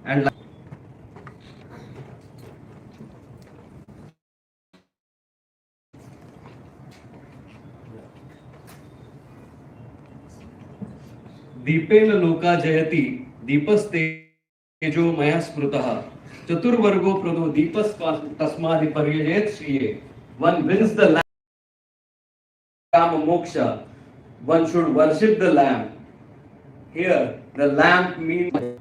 And Dipen लोका जयति दीपस्तेजो मया स्मृतः चतुर्वर्गो प्रदो दीपस् तस्मादि पर्ययेत श्रिये. One wins the Lamb moksha. One should worship the Lamb. Here, the lamp means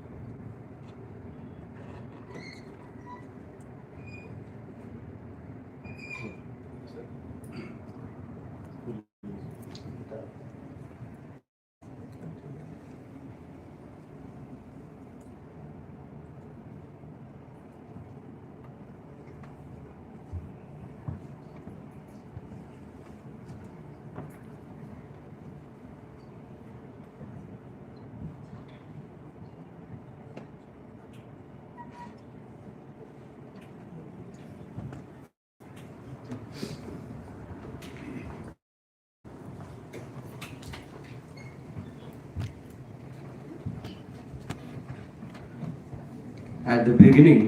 at the beginning,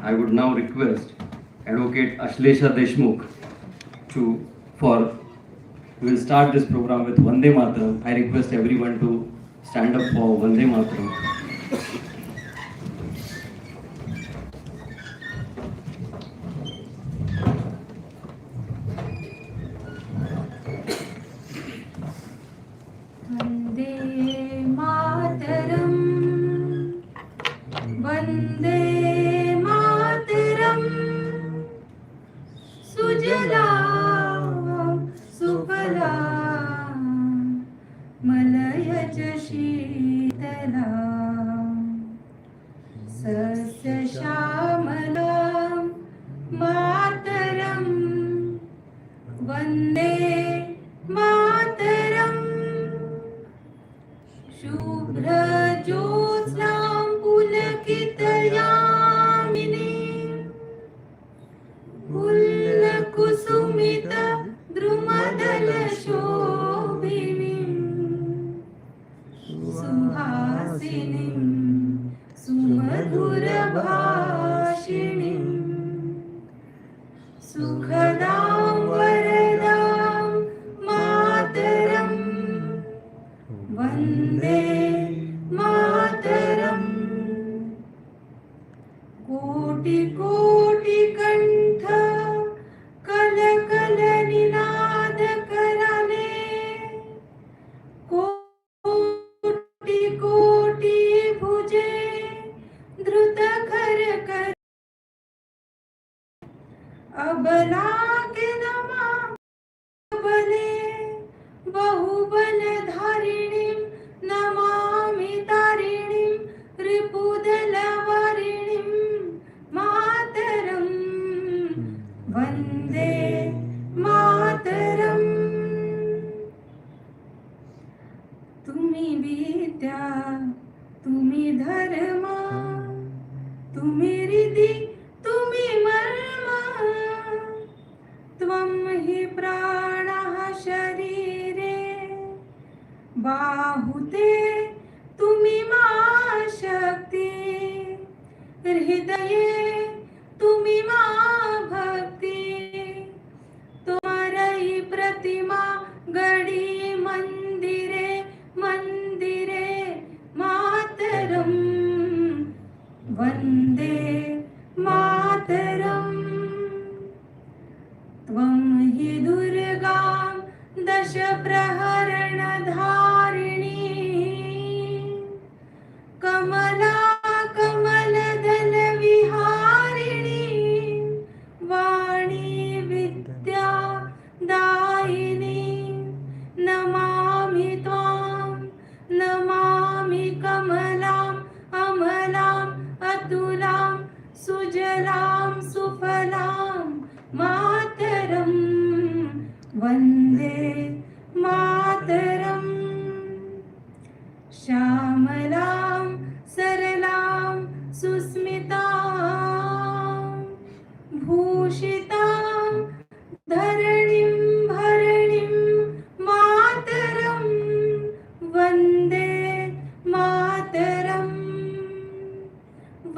I would now request Advocate Ashlesha Deshmukh we will start this program with Vande Mataram. I request everyone to stand up for Vande Mataram.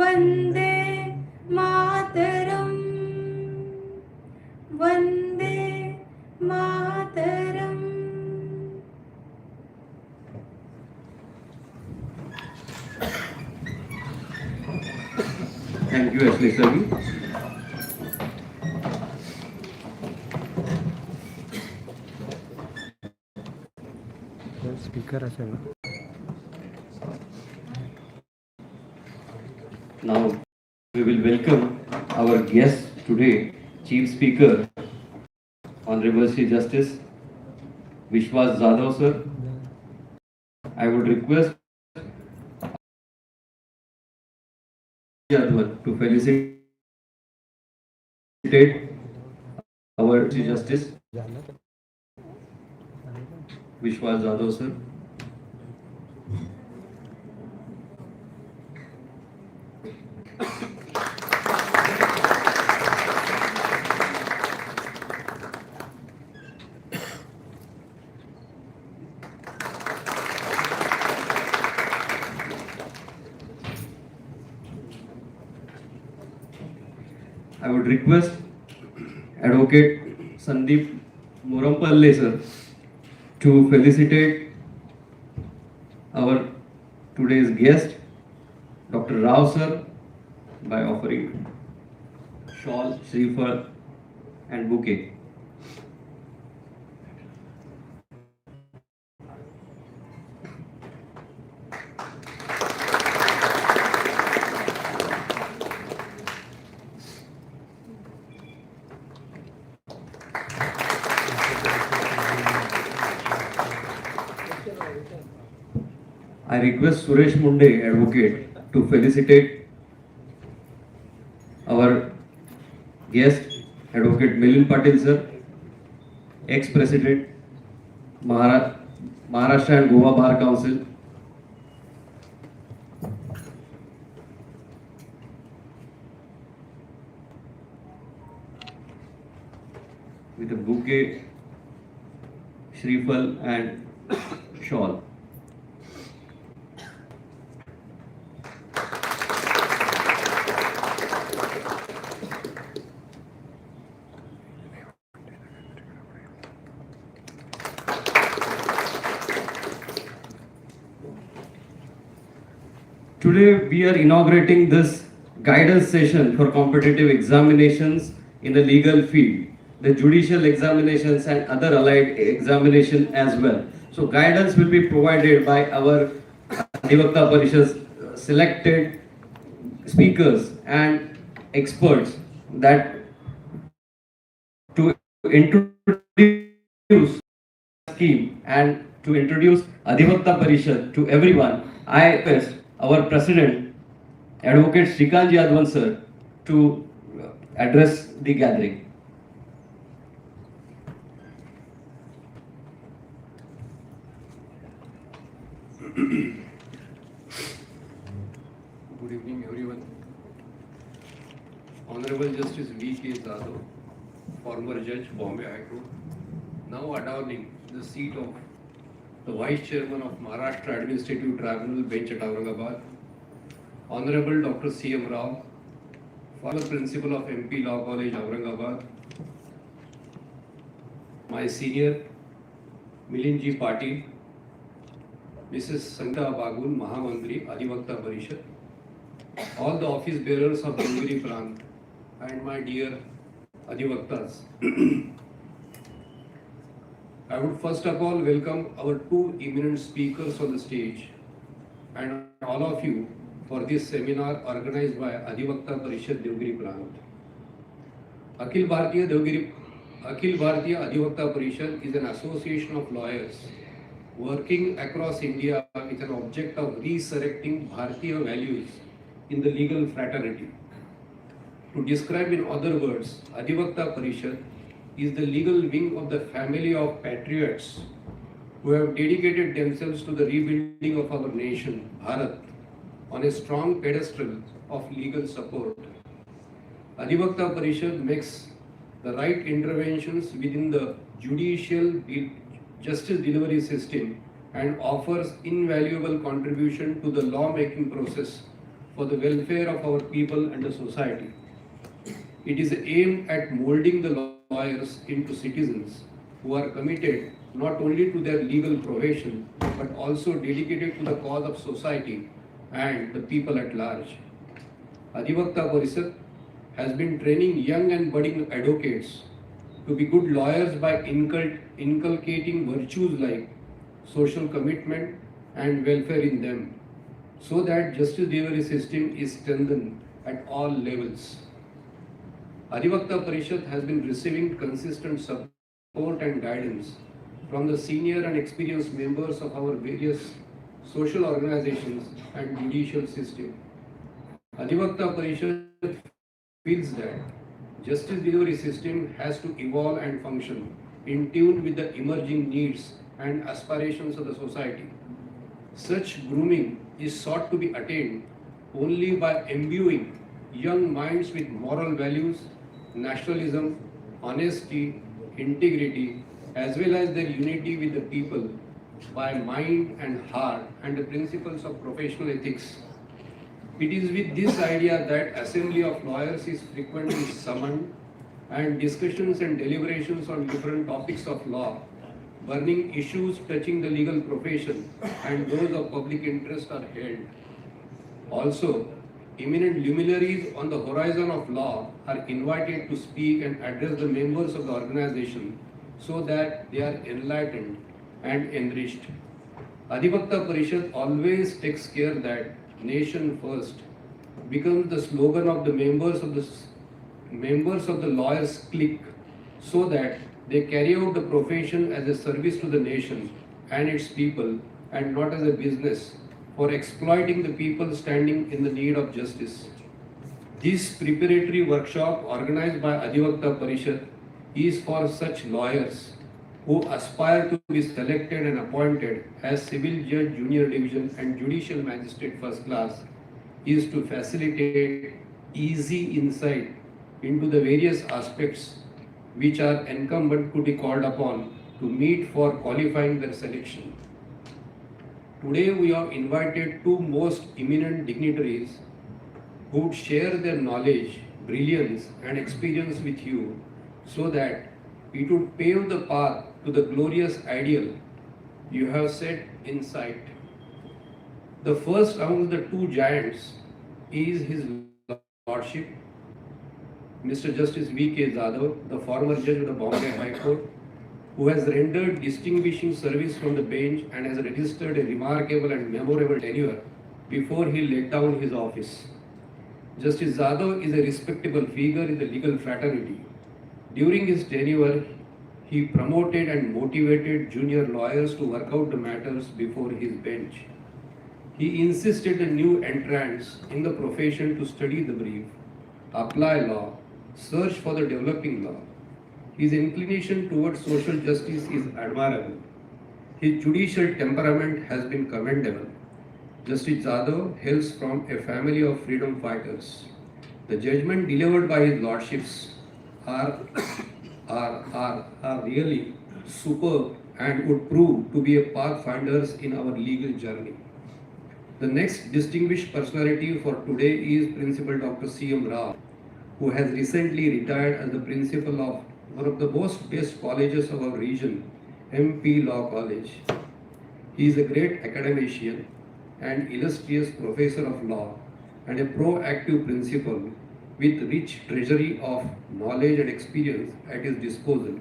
Vande Mataram Vande Mataram. Thank you, Ashley Sabi. Speaker असेल ना. Now we will welcome our guest today, Chief Speaker, Honorable Chief Justice Vishwas Jadhav sir. I would request Jadhav to felicitate our Chief Justice Vishwas Jadhav sir. I would request Advocate Sandeep Morampalle sir to felicitate our today's guest, Dr. Rao sir, by offering shawl, shreefar and bouquet. I request Suresh Munde, Advocate, to felicitate our guest, Advocate Milind Patil sir, ex-President, Maharashtra and Goa Bar Council. With a bouquet, shreefal and shawl. Today we are inaugurating this guidance session for competitive examinations in the legal field, the judicial examinations and other allied examination as well. So guidance will be provided by our Adhivakta Parishad's selected speakers and experts that to introduce scheme and to introduce Adhivakta Parishad to everyone. I request our President, Advocate Shrikant Yadvan sir, to address the gathering. Good evening, everyone. Honorable Justice V.K. Jadhav, former Judge, Bombay High Court, now adorning the seat of the Vice Chairman of Maharashtra Administrative Tribunal Bench at Aurangabad, Honorable Dr. C.M. Rao, former Principal of MP Law College, Aurangabad, my senior, Milind Ji Patil, Mrs. Sangita Bagul, Mahamantri, Adhivakta Parishad, all the office bearers of Dongri Plant, and my dear Adhivaktas. I would first of all welcome our two eminent speakers on the stage and all of you for this seminar organized by Adhivakta Parishad Devgiri Plant. Akhil Bharatiya Adhivakta Parishad is an association of lawyers working across India with an object of resurrecting Bharatiya values in the legal fraternity. To describe in other words, Adhivakta Parishad is the legal wing of the family of patriots who have dedicated themselves to the rebuilding of our nation, Bharat, on a strong pedestal of legal support. Adhivakta Parishad makes the right interventions within the judicial justice delivery system and offers invaluable contribution to the law-making process for the welfare of our people and the society. It is aimed at molding the lawyers into citizens who are committed not only to their legal profession but also dedicated to the cause of society and the people at large. Adhivakta Parishad has been training young and budding advocates to be good lawyers by inculcating virtues like social commitment and welfare in them, so that justice delivery system is strengthened at all levels. Adhivakta Parishad has been receiving consistent support and guidance from the senior and experienced members of our various social organizations and judicial system. Adhivakta Parishad feels that justice delivery system has to evolve and function in tune with the emerging needs and aspirations of the society. Such grooming is sought to be attained only by imbuing young minds with moral values, nationalism, honesty, integrity, as well as their unity with the people by mind and heart and the principles of professional ethics. It is with this idea that Assembly of Lawyers is frequently summoned and discussions and deliberations on different topics of law, burning issues touching the legal profession and those of public interest are held. Also, eminent luminaries on the horizon of law are invited to speak and address the members of the organization so that they are enlightened and enriched. Adhivakta Parishad always takes care that nation first becomes the slogan of the members of the lawyers clique, so that they carry out the profession as a service to the nation and its people and not as a business for exploiting the people standing in the need of justice. This preparatory workshop organized by Adhivakta Parishad is for such lawyers who aspire to be selected and appointed as Civil Judge Junior Division and Judicial Magistrate First Class, is to facilitate easy insight into the various aspects which are incumbent to be called upon to meet for qualifying their selection. Today we have invited two most eminent dignitaries who would share their knowledge, brilliance and experience with you so that it would pave the path to the glorious ideal you have set in sight. The first among the two giants is His Lordship, Mr. Justice V.K. Jadhav, the former judge of the Bombay High Court, who has rendered distinguishing service from the bench and has registered a remarkable and memorable tenure before he laid down his office. Justice Jadhav is a respectable figure in the legal fraternity. During his tenure, he promoted and motivated junior lawyers to work out the matters before his bench. He insisted on new entrants in the profession to study the brief, apply law, search for the developing law. His inclination towards social justice is admirable. His judicial temperament has been commendable. Justice Jadhav hails from a family of freedom fighters. The judgment delivered by his lordships are really superb and would prove to be a pathfinders in our legal journey. The next distinguished personality for today is Principal Dr. C.M. Rao, who has recently retired as the principal of one of the most best colleges of our region, MP Law College. He is a great academician and illustrious professor of law and a proactive principal with rich treasury of knowledge and experience at his disposal.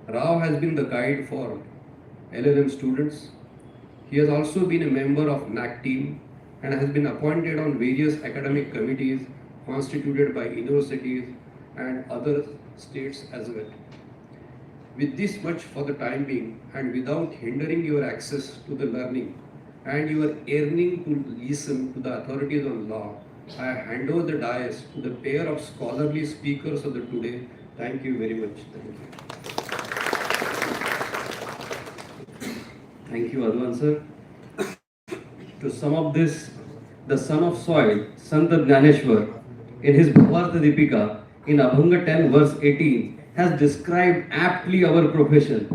Rao has been the guide for LLM students. He has also been a member of NAC team and has been appointed on various academic committees constituted by universities and other states as well. With this much for the time being and without hindering your access to the learning and your yearning to listen to the authorities on law, I hand over the dais to the pair of scholarly speakers of the today. Thank you very much. Thank you, Advan sir. To sum up this, the son of soil, Sant Jnaneshwar, in his Bhavartha Deepika, in Abhanga 10 verse 18, has described aptly our profession.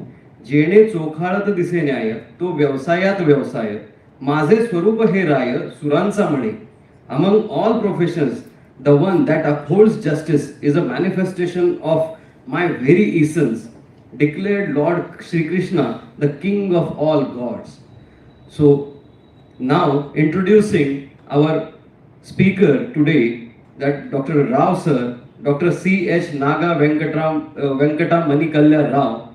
जेणे चोखाळत दिसे न्याय, तो व्यवसायात व्यवसाय, माझे स्वरूप हे राय, सुरांचा म्हणे, Among all professions, the one that upholds justice is a manifestation of my very essence, declared Lord Sri Krishna, the King of all gods. So, now introducing our speaker today, that Dr. Rao sir, Dr. C.H. Naga Venkata Manikalya Rao.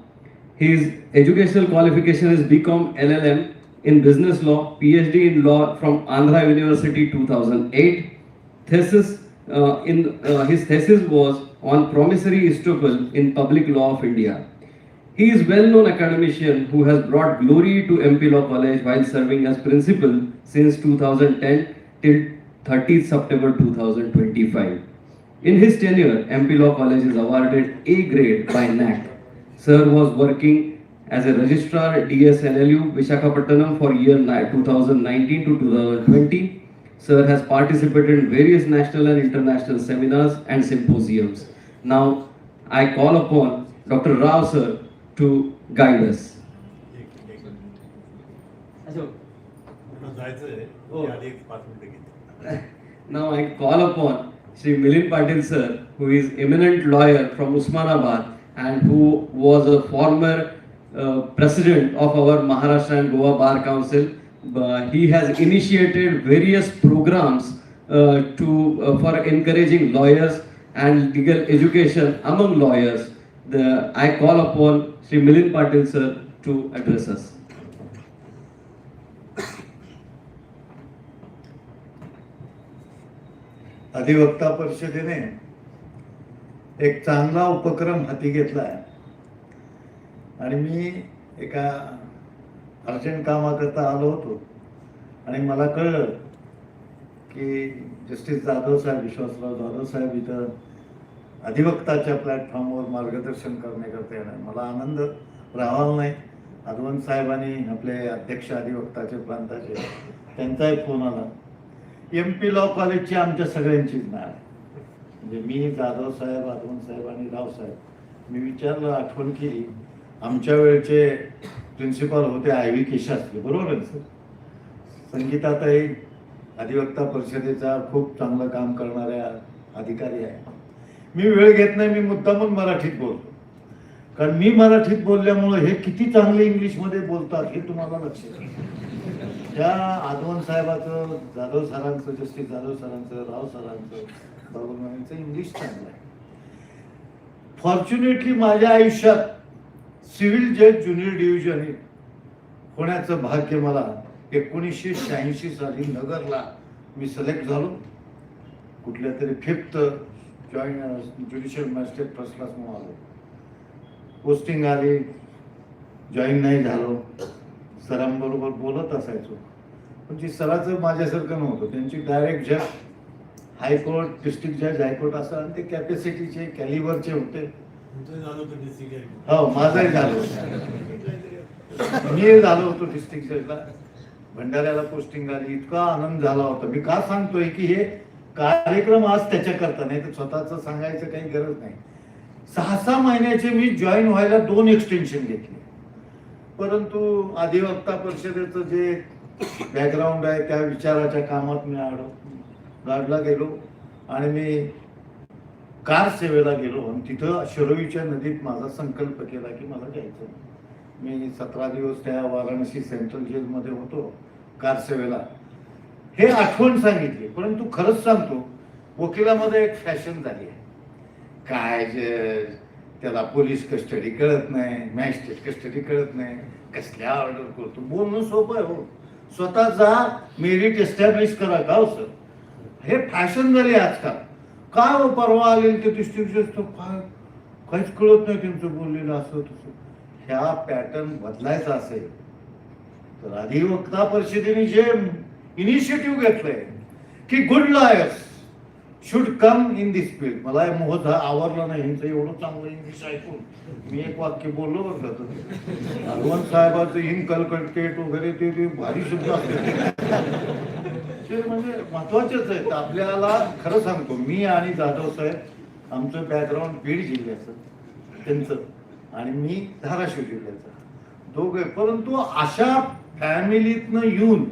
His educational qualification is BCom LLM in Business Law, PhD in Law from Andhra University 2008. His thesis was on promissory estoppel in Public Law of India. He is well-known academician who has brought glory to MP Law College while serving as principal since 2010 till 30th September 2025. In his tenure, MP Law College is awarded A grade by NAC. Sir was working as a registrar at DSNLU Visakhapatnam for year 2019 to 2020. Sir has participated in various national and international seminars and symposiums. Now, I call upon Dr. Rao sir to guide us. Now I call upon Sri Milind Patil sir, who is eminent lawyer from Usmanabad and who was a former president of our Maharashtra and Goa Bar Council. He has initiated various programs for encouraging lawyers and legal education among lawyers. I call upon Sri Milind Patil sir to address us. अधिवक्ता परिषदेने एक चांगला उपक्रम हाती घेतला आहे आणि मी एका अर्जंट कामाकरता आलो होतो आणि मला कळलं की जस्टिस जाधव साहेब, विश्वासराव जाधव साहेब इथं अधिवक्ताच्या प्लॅटफॉर्मवर मार्गदर्शन करण्याकरता येणार. मला आनंद राहावा नाही. अद्वंत साहेबांनी आपले अध्यक्ष अधिवक्ताचे प्रांताचे त्यांचाही फोन आला. MP लॉ कॉलेजची आमच्या सगळ्यांचीच नाव आहे. म्हणजे मी, जाधव साहेब, अद्वंत साहेब आणि राव साहेब. मी विचारलं, आठवण केली. आमच्या वेळचे प्रिन्सिपल होते IV केशास्त्री, बरोबर आहे सर? संगीताताई अधिवक्ता परिषदेचा खूप चांगलं काम करणाऱ्या अधिकारी आहे. मी वेळ घेत नाही, मी मुद्दामून मराठीत बोलतो, कारण मी मराठीत बोलल्यामुळे हे किती चांगले इंग्लिशमध्ये बोलतात हे तुम्हाला लक्षात येईल. त्या आदवंत साहेबाचं, जाधव सरांचं, जस्टिस जाधव सरांचं, राव सरांचं, बाबूरावांचं इंग्लिश चांगलं आहे. फॉर्च्युनेटली माझ्या आयुष्यात सिव्हिल जज ज्युनियर डिव्हिजन होण्याचं भाग्य मला 1986 साली नगरला मी सिलेक्ट झालो. कुठल्या तरी 5th joint judicial magistrate first class म्हणून आलो. पोस्टिंग आली, जॉईन नाही झालो. सरांबरोबर बोलत असायचो, पण जे सराचं माझ्यासारखं नव्हतं. त्यांची डायरेक्ट जज हायकोर्ट, डिस्ट्रिक्ट जज हायकोर्ट असं, आणि ते कॅपॅसिटीचे, कॅलिबरचे होते. हो, माझंही झालं. मी झालो होतो डिस्ट्रिक्ट जजला. भंडाऱ्याला पोस्टिंग आली. इतका आनंद झाला होता. मी का सांगतोय की हे कार्यक्रम आज त्याच्याकरता नाही, तर स्वतःच सांगायचं काही गरज नाही. 6-6 महिन्याचे मी जॉईन व्हायला 2 एक्सटेन्शन घेतले. परंतु अधिवक्ता परिषदेचं जे बॅकग्राऊंड आहे त्या विचाराच्या कामात मी गाडला गेलो आणि मी कार सेवेला गेलो आणि तिथं शिरोईच्या नदीत माझा संकल्प केला की मला जायचं. मी 17 दिवस त्या वाराणसी सेंट्रल जेलमध्ये होतो कार सेवेला. हे आठवण सांगितली. परंतु खरंच सांगतो, वकिलामध्ये एक फॅशन झाली आहे. काय त्याला पोलीस कस्टडी कळत नाही, मॅजिस्ट्रेट कस्टडी कळत नाही, कसल्या ऑर्डर करतो. बोलणं सोपं आहे हो. स्वतः जा, मेरिट एस्टॅब्लिश करा. का हो सर, हे फॅशन झाली आजकाल. काय हो, परवा आलेले ते डिस्ट्रिक्ट काय काहीच कळत नाही त्यांचं बोललेलं असं तसं. ह्या पॅटर्न बदलायचा असेल तर अधिवक्ता परिषदेने जे इनिशिएटिव्ह घेतलंय की good lawyers should come in this field. मला मोह आवडला नाही यांचं एवढं चांगलं इंग्लिश ऐकून. मी एक वाक्य बोललो बरं का, अद्वंत साहेबांचं इनकल्कटेट वगैरे ते भारी शब्द असते, म्हणजे महत्वाचेच आहेत आपल्याला. खरं सांगतो, मी आणि जाधव साहेब आमचं बॅकग्राऊंड बीड जिल्ह्याचं त्यांचं, आणि मी धाराशिव जिल्ह्याचा, दोघे. परंतु अशा फॅमिलीतनं येऊन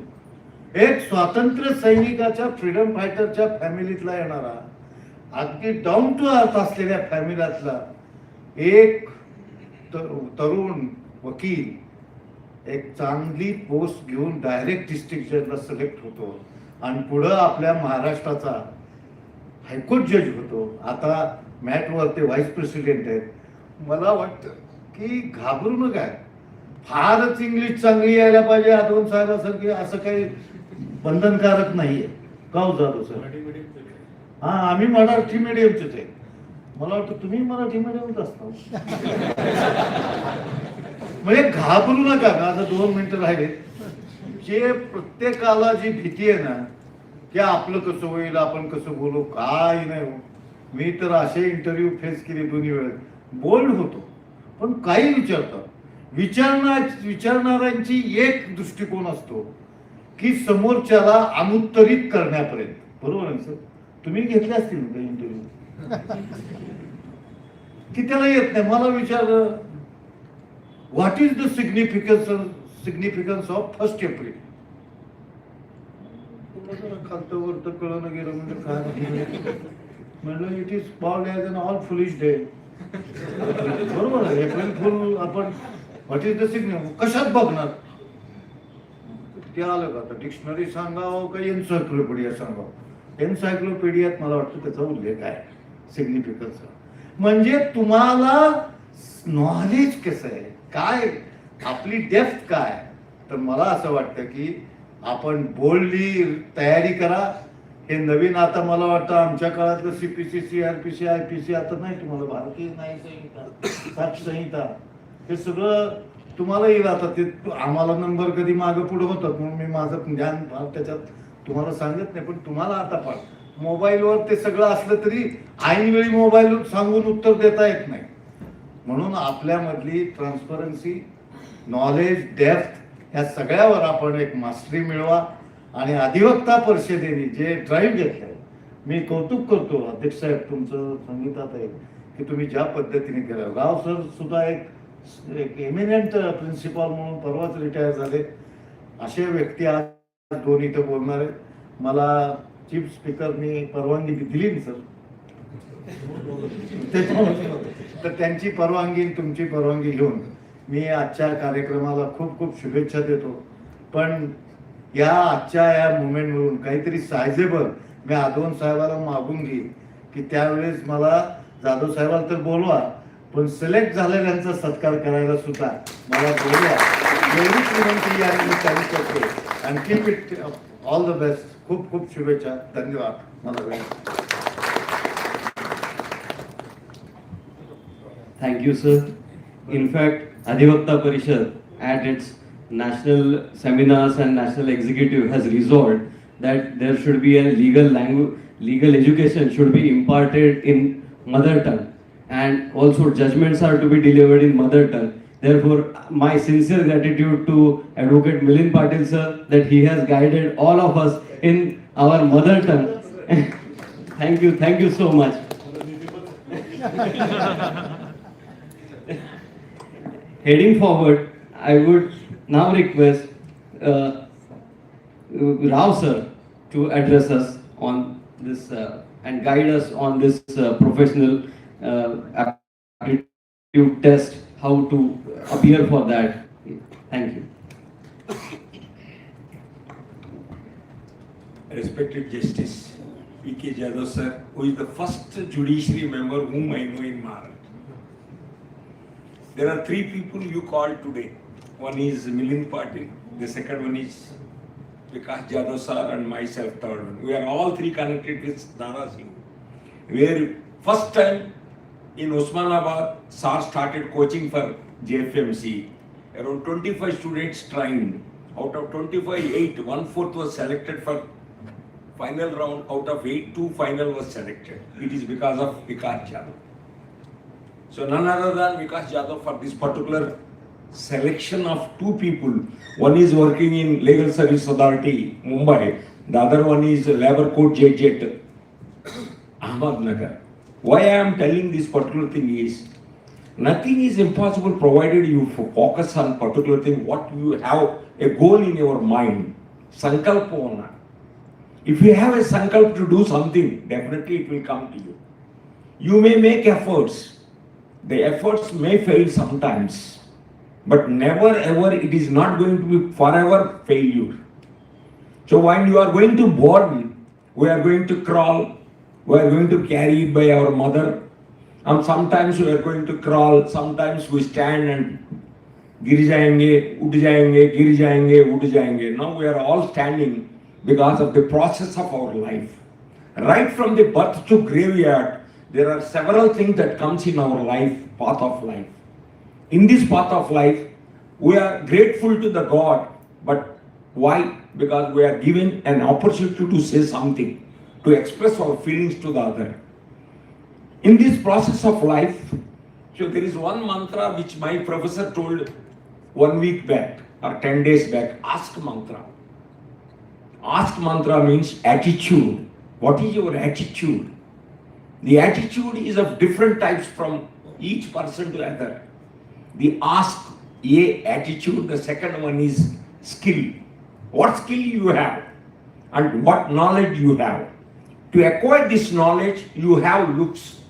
एक स्वातंत्र्य सैनिकाच्या फ्रीडम फायटरच्या फॅमिलीतला येणारा, अगदी डाऊन टू अर्थ असलेल्या फॅमिलीतला एक तरुण वकील एक चांगली पोस्ट घेऊन डायरेक्ट डिस्ट्रिक्ट जजला सिलेक्ट होतो आणि पुढं आपल्या महाराष्ट्राचा हायकोर्ट जज होतो. आता मॅटवर ते व्हाईस प्रेसिडेंट आहेत. मला वाटतं की घाबरू नका, फारच इंग्लिश चांगली यायला पाहिजे आदवंत साहेबांसारखी असं काही बंधनकारक नाहीये. का हो जाधव सर? हा, आम्ही मराठी मीडियमचेच आहे. मला वाटतं तुम्ही मराठी मीडियमच असता. म्हणजे घाबरू नका. आता 2 मिनिटं राहिले. जे प्रत्येकाला जी भीती आहे ना की आपलं कसं होईल, आपण कसं बोलू, काय नाही हो. मी तर असे इंटरव्ह्यू फेस केले 2 वेळेस. बोल्ड होतो पण काही विचारणाऱ्यांची एक दृष्टिकोन असतो की समोरच्याला अनुत्तरित करण्यापर्यंत. बरोबर आहे सर? तुम्ही घेतले असतील ना इंटरव्ह्यू की त्याला येत नाही. मला विचारलं what is the significance of 1 April. खालतं वरतं कळलं गेलं म्हणजे काय म्हणलं it is called as an all foolish day. बरोबर आहे. एप्रिल फुल आपण व्हॉट इज द सिग्निफिकन्स कशात बघणार? ते आलं का? आता डिक्शनरी सांगावं का एन्सायक्लोपीडिया सांगावं? एन्सायक्लोपीडियात मला वाटतं त्याचा उल्लेख आहे सिग्निफिकन्स. म्हणजे तुम्हाला नॉलेज कसं आहे, काय आपली डेप्थ काय. तर मला असं वाटतं की आपण बोल्डली तयारी करा. हे नवीन आता मला वाटतं आमच्या काळातलं CPC, CRPC, IPC आता नाही. तुम्हाला भारतीय न्याय संहिता, साक्ष संहिता हे सगळं तुम्हाला येईल. आता ते आम्हाला नंबर कधी मागं पुढे होतात म्हणून मी माझं ज्ञान त्याच्यात तुम्हाला सांगत नाही. पण तुम्हाला आता पण मोबाईलवर ते सगळं असलं तरी ऐनवेळी मोबाईल सांगून उत्तर देता येत नाही. म्हणून आपल्यामधली ट्रान्सपरन्सी, नॉलेज, डेप्थ या सगळ्यावर आपण एक मास्टरी मिळवा. आणि अधिवक्ता परिषदेने जे ड्राईव्ह घेतलंय मी कौतुक करतो अध्यक्ष साहेब तुमचं संगीतात आहे की तुम्ही ज्या पद्धतीने केलं. राव सर सुद्धा एक एमिनेंट प्रिन्सिपॉल म्हणून परवाच रिटायर झाले. असे व्यक्ती आज 2 इथं बोलणार आहेत. मला चीफ स्पीकरनी परवानगी दिली ना सर, तर त्यांची परवानगी तुमची परवानगी घेऊन मी आजच्या कार्यक्रमाला खूप खूप शुभेच्छा देतो. पण या आजच्या या मुवमेंटवरून काहीतरी सायझेबल मी आदवंत साहेबाला मागून घेईन की त्यावेळेस मला जाधव साहेबाला तर बोलवा पण सिलेक्ट झालेल्यांचा सत्कार करायला सुद्धा मला बोलवा. एवढीच विनंती या निमित्ताने करतो. आणि keep it all the best. खूप खूप शुभेच्छा. धन्यवाद. मला वेळ. Thank you, sir. In fact, Adhivakta Parishad at its national seminars and national executive has resolved that there should be a legal education should be imparted in mother tongue, and also judgments are to be delivered in mother tongue. Therefore, my sincere gratitude to Advocate Milind Patil sir that he has guided all of us in our mother tongue. Thank you so much. Heading forward, I would now request Rao sir to address us on this and guide us on this professional aptitude test, how to appear for that. Thank you. Respected Justice P.K. Jadhav sir, who is the first judiciary member whom I know in Maharashtra. There are 3 people you called today. One is Milind Patil, the second one is Vikas Jadhav sir, and myself, third one. We are all 3 connected with Nara Singh. Where first time in Osmanabad, sir started coaching for JFMC. Around 25 students trained. Out of 25, 8, 1/4 was selected for final round. Out of 8, 2 final was selected. It is because of Vikas Jadhav. So none other than Vikas Jadhav for this particular selection of 2 people. One is working in Legal Service Authority, Mumbai. The other one is Labor Court Judge at Ahmednagar. Why I am telling this particular thing is, nothing is impossible provided you focus on particular thing, what you have a goal in your mind. Sankalpona. If you have a sankalp to do something, definitely it will come to you. You may make efforts. The efforts may fail sometimes, but never ever it is not going to be forever failure. So when you are going to born, we are going to crawl, we are going to carry it by our mother, and sometimes we are going to crawl, sometimes we stand and गिर जाएंगे, उठ जाएंगे, गिर जाएंगे, उठ जाएंगे. Now we are all standing because of the process of our life. Right from the birth to graveyard, there are several things that comes in our life, path of life. In this path of life, we are grateful to the God, but why? Because we are given an opportunity to say something, to express our feelings to the other. In this process of life, so there is one mantra which my professor told 1 week back or 10 days back, ask mantra. Ask mantra means attitude. What is your attitude? The attitude is of different types from each person to other. The ask, a attitude, the second one is skill. What skill you have and what knowledge you have. To acquire this knowledge, you have looks.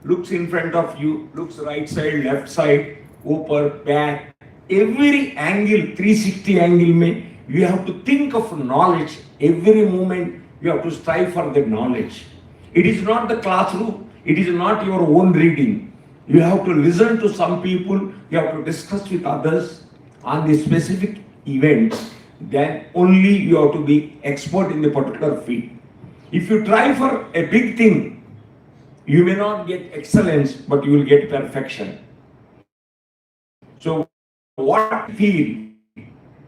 Looks in front of you, looks right side, left side, upper, back. Every angle, 360 angle, you have to think of knowledge. Every moment, you have to strive for the knowledge. It is not the classroom, it is not your own reading. You have to listen to some people, you have to discuss with others on the specific events. Then only you have to be expert in the particular field. If you try for a big thing, you may not get excellence, but you will get perfection. So what I feel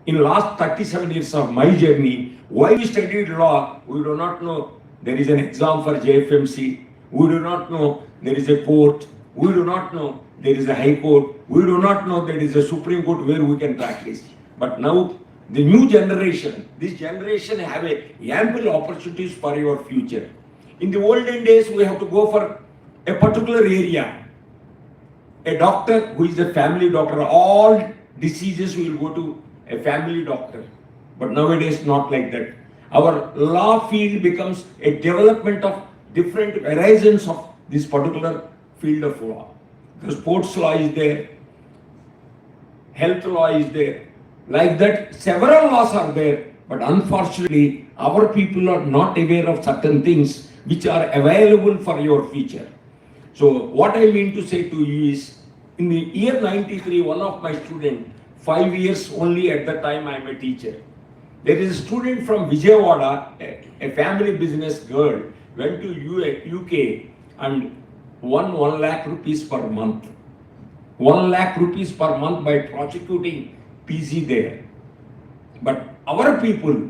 in last 37 years of my journey, why we studied law, we do not know there is an exam for JFMC, we do not know there is a court, we do not know there is a high court, we do not know there is a Supreme Court where we can practice. But now the new generation, this generation have ample opportunities for your future. In the olden days, we have to go for a particular area. A doctor who is a family doctor, all diseases will go to a family doctor. But nowadays, not like that. Our law field becomes a development of different horizons of this particular field of law. The sports law is there, health law is there. Like that, several laws are there. But unfortunately, our people are not aware of certain things which are available for your future. So what I mean to say to you is, in the year 93, one of my students, 5 years only at the time I am a teacher. There is a student from Vijayawada, a family business girl, went to UK and won 1 lakh rupees per month. 1 lakh rupees per month by prosecuting PG there. But our people,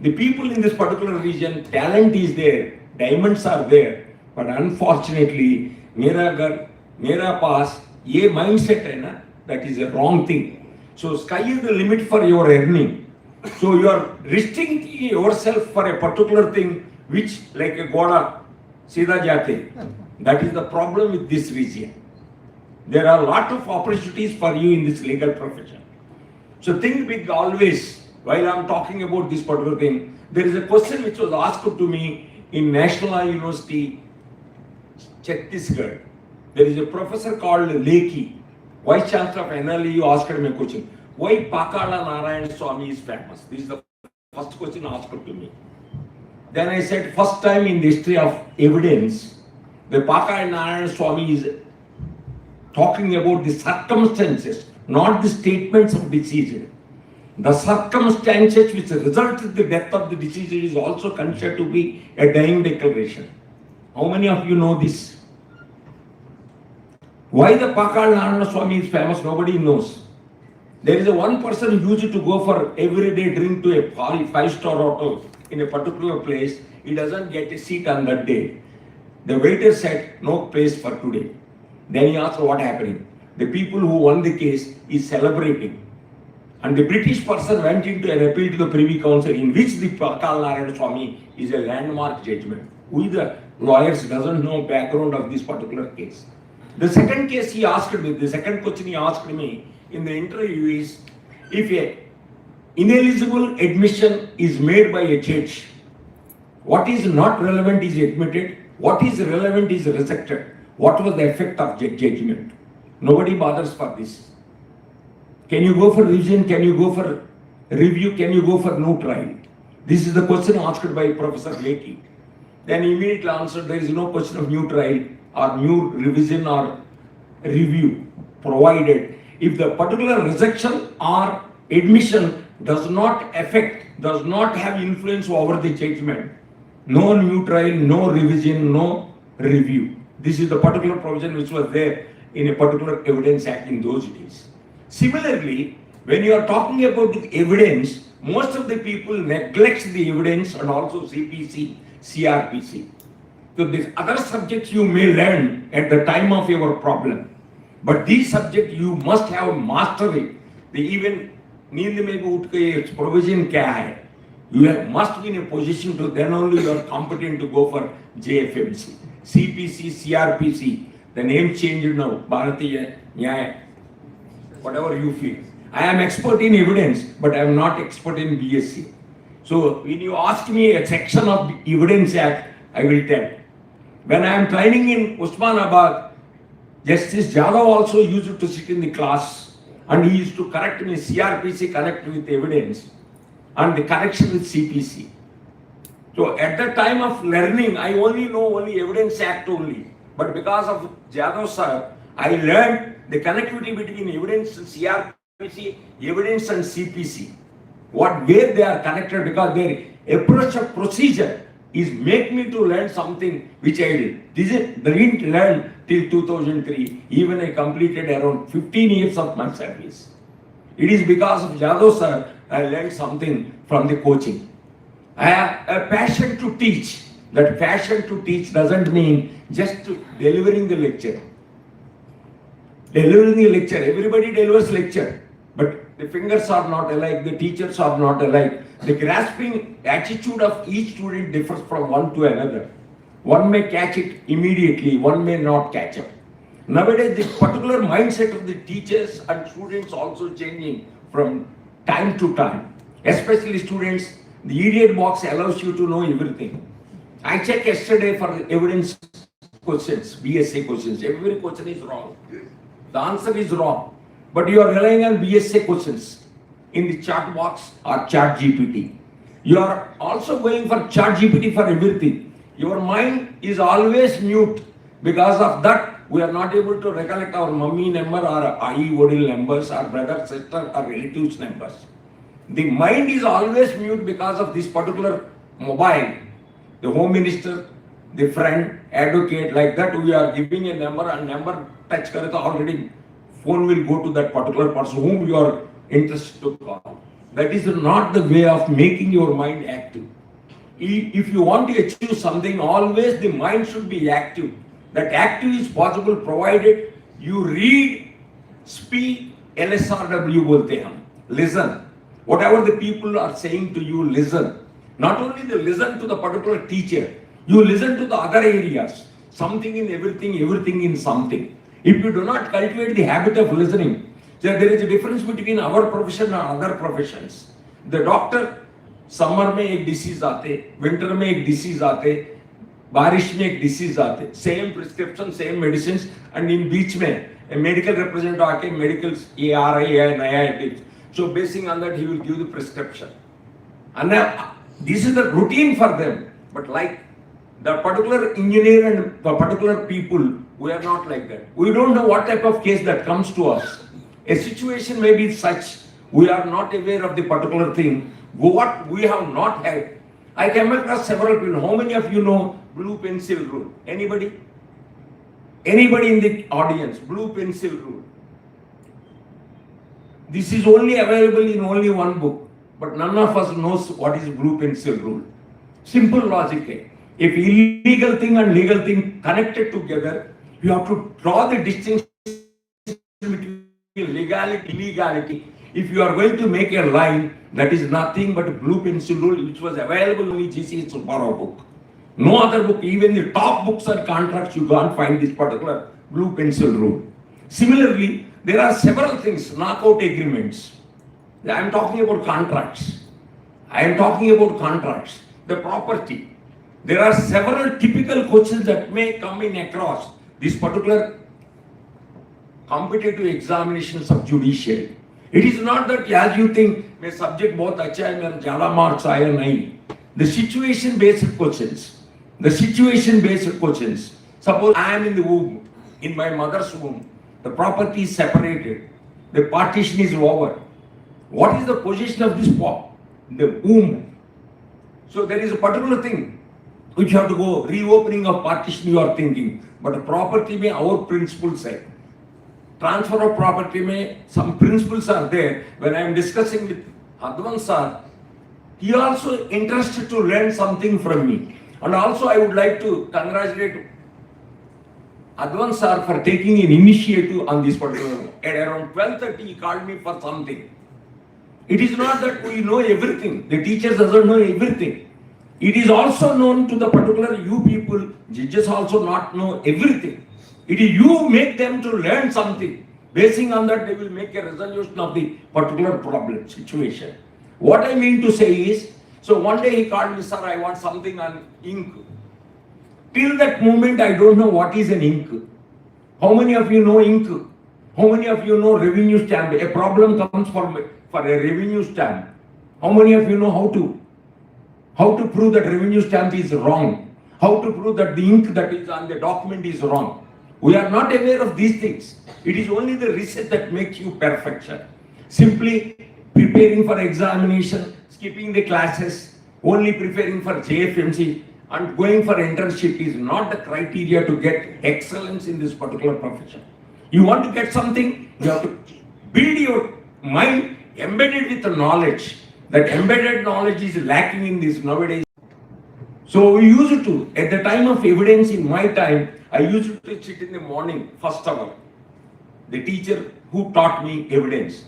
the people in this particular region, talent is there, diamonds are there, but unfortunately, mera ghar, mera pass, ye mindset hai na, that is a wrong thing. So sky is the limit for your earning. So you are restricting yourself for a particular thing which like a goda, sida jate. That is the problem with this region. There are a lot of opportunities for you in this legal profession. So think big always. While I am talking about this particular thing, there is a question which was asked to me in National University, Chhattisgarh. There is a professor called Lekhi, Vice Chancellor of NLU, asked me a question. Why Pakala Narayan Swami is famous? This is the first question asked to me. Then I said, first time in the history of evidence, the Pakala Narayan Swami is talking about the circumstances, not the statements of disease. The circumstances which resulted in the death of the deceased is also considered to be a dying declaration. How many of you know this? Why the Pakal Narayana Swami is famous, nobody knows. There is a one person who used to go for everyday drink to a 5-star hotel in a particular place. He doesn't get a seat on that day. The waiter said, no place for today. Then he asked what happened. The people who won the case is celebrating. And the British person went into an appeal to the Privy Council in which the Pakal Narayana Swami is a landmark judgment. We the lawyers doesn't know background of this particular case. The second case he asked me, the second question he asked me in the interview is, if a ineligible admission is made by a judge. What is not relevant is admitted. What is relevant is rejected. What was the effect of judgment? Nobody bothers for this. Can you go for revision? Can you go for review? Can you go for no trial? This is the question asked by Professor Leakey. Then immediately answered, there is no question of new trial or new revision or review, provided if the particular rejection or admission does not affect, does not have influence over the judgment. No new trial, no revision, no review. This is the particular provision which was there in a particular Evidence Act in those days. Similarly, when you are talking about the evidence, most of the people neglect the evidence and also CPC, CRPC. So these other subjects you may learn at the time of your problem. But these subjects you must have mastery. They even नींद में भी उठ के provision क्या है? You must be in a position to, then only you are competent to go for JFMC, CPC, CRPC. The name changed now, Bharatiya Nyaya, whatever you feel. I am expert in evidence, but I am not expert in BSc. So when you ask me a section of the Evidence Act, I will tell. When I am training in Usmanabad, Justice Jadhav also used to sit in the class and he used to correct me, CRPC connect with evidence and the correction with CPC. So at the time of learning, I only know only Evidence Act only. But because of Jadhav sir, I learned the connectivity between evidence and CRPC, evidence and CPC. Where they are connected, because their approach of procedure is make me to learn something which I did. This is didn't learn till 2003. Even I completed around 15 years of my service. It is because of Jadhav sir I learned something from the coaching. I have a passion to teach. That passion to teach doesn't mean just delivering the lecture. Delivering the lecture, everybody delivers lecture, but the fingers are not alike, the teachers are not alike. The grasping attitude of each student differs from one to another. One may catch it immediately, one may not catch it. Nowadays, the particular mindset of the teachers and students also changing from time to time. Especially students, the idiot box allows you to know everything. I checked yesterday for the evidence questions, BSA questions. Every question is wrong. The answer is wrong. But you are relying on BSA questions in the chat box or chat GPT. You are also going for chat GPT for everything. Your mind is always mute. Because of that, we are not able to recollect our mummy number or Ai Vodil numbers, or brother, sister, or relatives numbers. The mind is always mute because of this particular mobile. The home minister, the friend, advocate, like that we are giving a number and number touch kare to already phone will go to that particular person whom you are interested to call. That is not the way of making your mind active. If you want to achieve something, always the mind should be active. That active is possible provided you read, speak, LSRW bolte hum. Listen. Whatever the people are saying to you, listen. Not only the listen to the particular teacher, you listen to the other areas. Something in everything, everything in something. If you do not cultivate the habit of listening, there is a difference between our profession and other professions. The doctor, summer में एक disease आते, winter में एक disease आते, बारिश में एक disease आते, same prescription, same medicines, and in बीच में a medical representative आके medicals ये आ रही है नया है, so basing on that he will give the prescription. And this is the routine for them. But like the particular engineer and the particular people, we are not like that. We don't know what type of case that comes to us. A situation may be such, we are not aware of the particular thing, what we have not had. I came across several people. How many of you know blue pencil rule? Anybody? Anybody in the audience? Blue pencil rule. This is only available in only one book, but none of us knows what is blue pencil rule. Simple logic. If illegal thing and legal thing connected together, you have to draw the distinction between legality and illegality. If you are going to make a line, that is nothing but a blue pencil rule which was available only GC Subbarav book. No other book, even the top books and contracts, you can't find this particular blue pencil rule. Similarly, there are several things, knockout agreements. I am talking about contracts. I am talking about contracts, the property. There are several typical questions that may come in across this particular competitive examinations of judiciary. It is not that as you think, may subject both अच्छा है मेरा ज़्यादा marks आया नहीं. The situation based questions. The situation based questions. Suppose I am in the womb, in my mother's womb. The property is separated. The partition is over. What is the position of this the womb? So there is a particular thing which you have to go, reopening of partition you are thinking. But the property may our principles say. Transfer of property may some principles are there. When I am discussing with Advan sir, he also interested to learn something from me. And also I would like to congratulate Advan sir for taking an initiative on this particular. At around 12:30 he called me for something. It is not that we know everything. The teachers doesn't know everything. It is also known to the particular you people, judges also not know everything. It is you make them to learn something. Basing on that, they will make a resolution of the particular problem, situation. What I mean to say is, so one day he called me, sir, I want something on ink. Till that moment, I don't know what is an ink. How many of you know ink? How many of you know revenue stamp? A problem comes for a revenue stamp. How many of you know how to prove that revenue stamp is wrong? How to prove that the ink that is on the document is wrong? We are not aware of these things. It is only the research that makes you perfection. Simply preparing for examination, skipping the classes, only preparing for JFMC and going for internship is not the criteria to get excellence in this particular profession. You want to get something, you have to build your mind embedded with the knowledge. That embedded knowledge is lacking in this nowadays. So we used to, at the time of evidence in my time, I used to sit in the morning, first hour. The teacher who taught me evidence,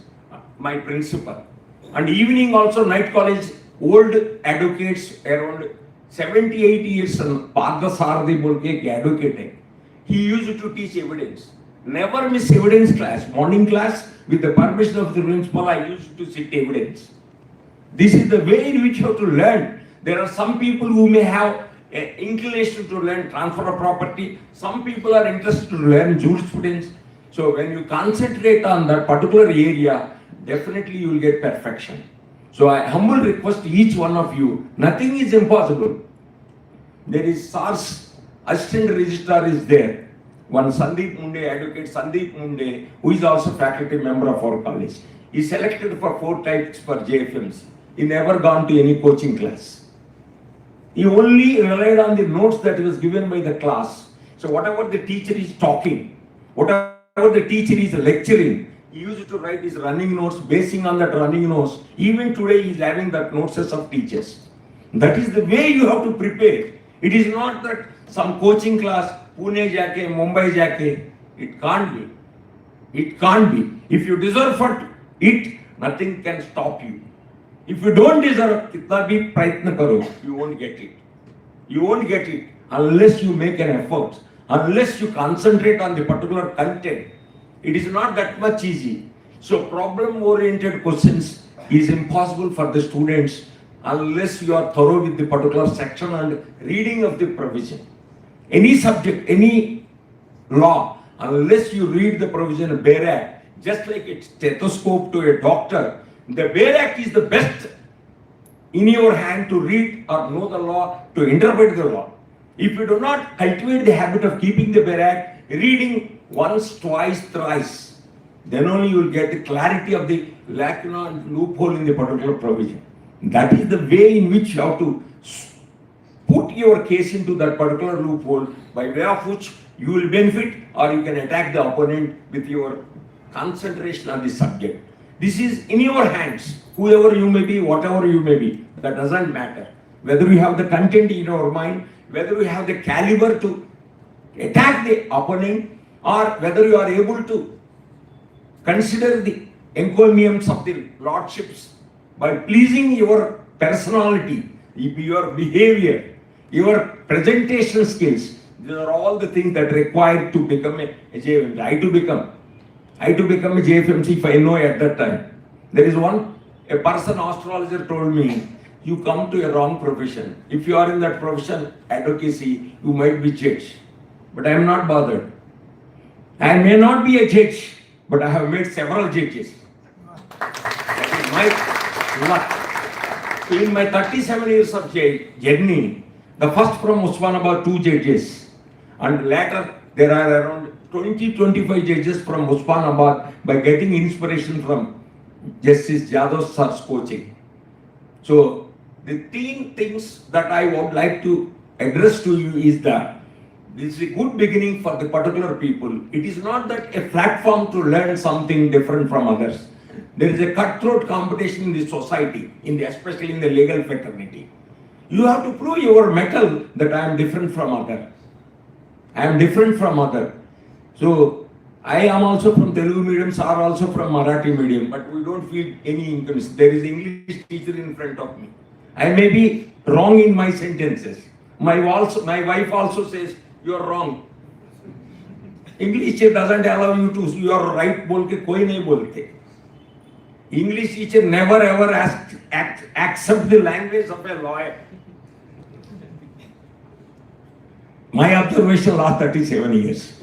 my principal. And evening also, night college, old advocates around 78 years, and Partha Sardi Bolke advocate. He used to teach evidence. Never miss evidence class. Morning class, with the permission of the principal, I used to sit evidence. This is the way in which you have to learn. There are some people who may have an inclination to learn transfer of property. Some people are interested to learn jurisprudence. So when you concentrate on that particular area, definitely you will get perfection. So I humble request each one of you, nothing is impossible. There is SARS, assistant registrar is there. One Sandeep Munde, advocate Sandeep Munde, who is also faculty member of our college. He selected for 4 types for JFMs. He never gone to any coaching class. He only relied on the notes that was given by the class. So whatever the teacher is talking, whatever the teacher is lecturing, he used to write his running notes, basing on that running notes. Even today he is having that notes of teachers. That is the way you have to prepare. It is not that some coaching class, Pune jaake, Mumbai jaake. It can't be. It can't be. If you deserve for it, nothing can stop you. If you don't deserve, kitna bhi prayatna karo, you won't get it. You won't get it unless you make an effort, unless you concentrate on the particular content. It is not that much easy. So problem-oriented questions is impossible for the students unless you are thorough with the particular section and reading of the provision. Any subject, any law, unless you read the provision of Bare Act, just like a stethoscope to a doctor, the Bare Act is the best in your hand to read or know the law, to interpret the law. If you do not cultivate the habit of keeping the Bare Act, reading once, twice, thrice, then only you will get the clarity of the lacuna and loophole in the particular provision. That is the way in which you have to put your case into that particular loophole, by way of which you will benefit or you can attack the opponent with your concentration on the subject. This is in your hands. Whoever you may be, whatever you may be, that doesn't matter. Whether you have the content in your mind, whether you have the caliber to attack the opponent, or whether you are able to consider the encomiums of the lordships by pleasing your personality, your behavior, your presentation skills. These are all the things that are required to become a JFMC. I to become a JFMC if I know at that time. There is one A person astrologer told me, you come to a wrong profession. If you are in that profession, advocacy, you might be judge. But I am not bothered. I may not be a judge, but I have made several judges. That is my luck. In my 37 years of journey, the first from Osmanabad, 2 judges. And later, there are around 20-25 judges from Osmanabad by getting inspiration from Justice Jadhav sir's coaching. So, the 3 things that I would like to address to you is that this is a good beginning for the particular people. It is not that a platform to learn something different from others. There is a cutthroat competition in the society, especially in the legal fraternity. You have to prove your mettle that I am different from other. I am different from other. So, I am also from Telugu medium, sir also from Marathi medium, but we don't feel any inconvenience. There is English teacher in front of me. I may be wrong in my sentences. My wife also says, you are wrong. English teacher doesn't allow you to, you are right, bolke koi nahi bolte. English teacher never ever accept the language of a lawyer. My observation last 37 years.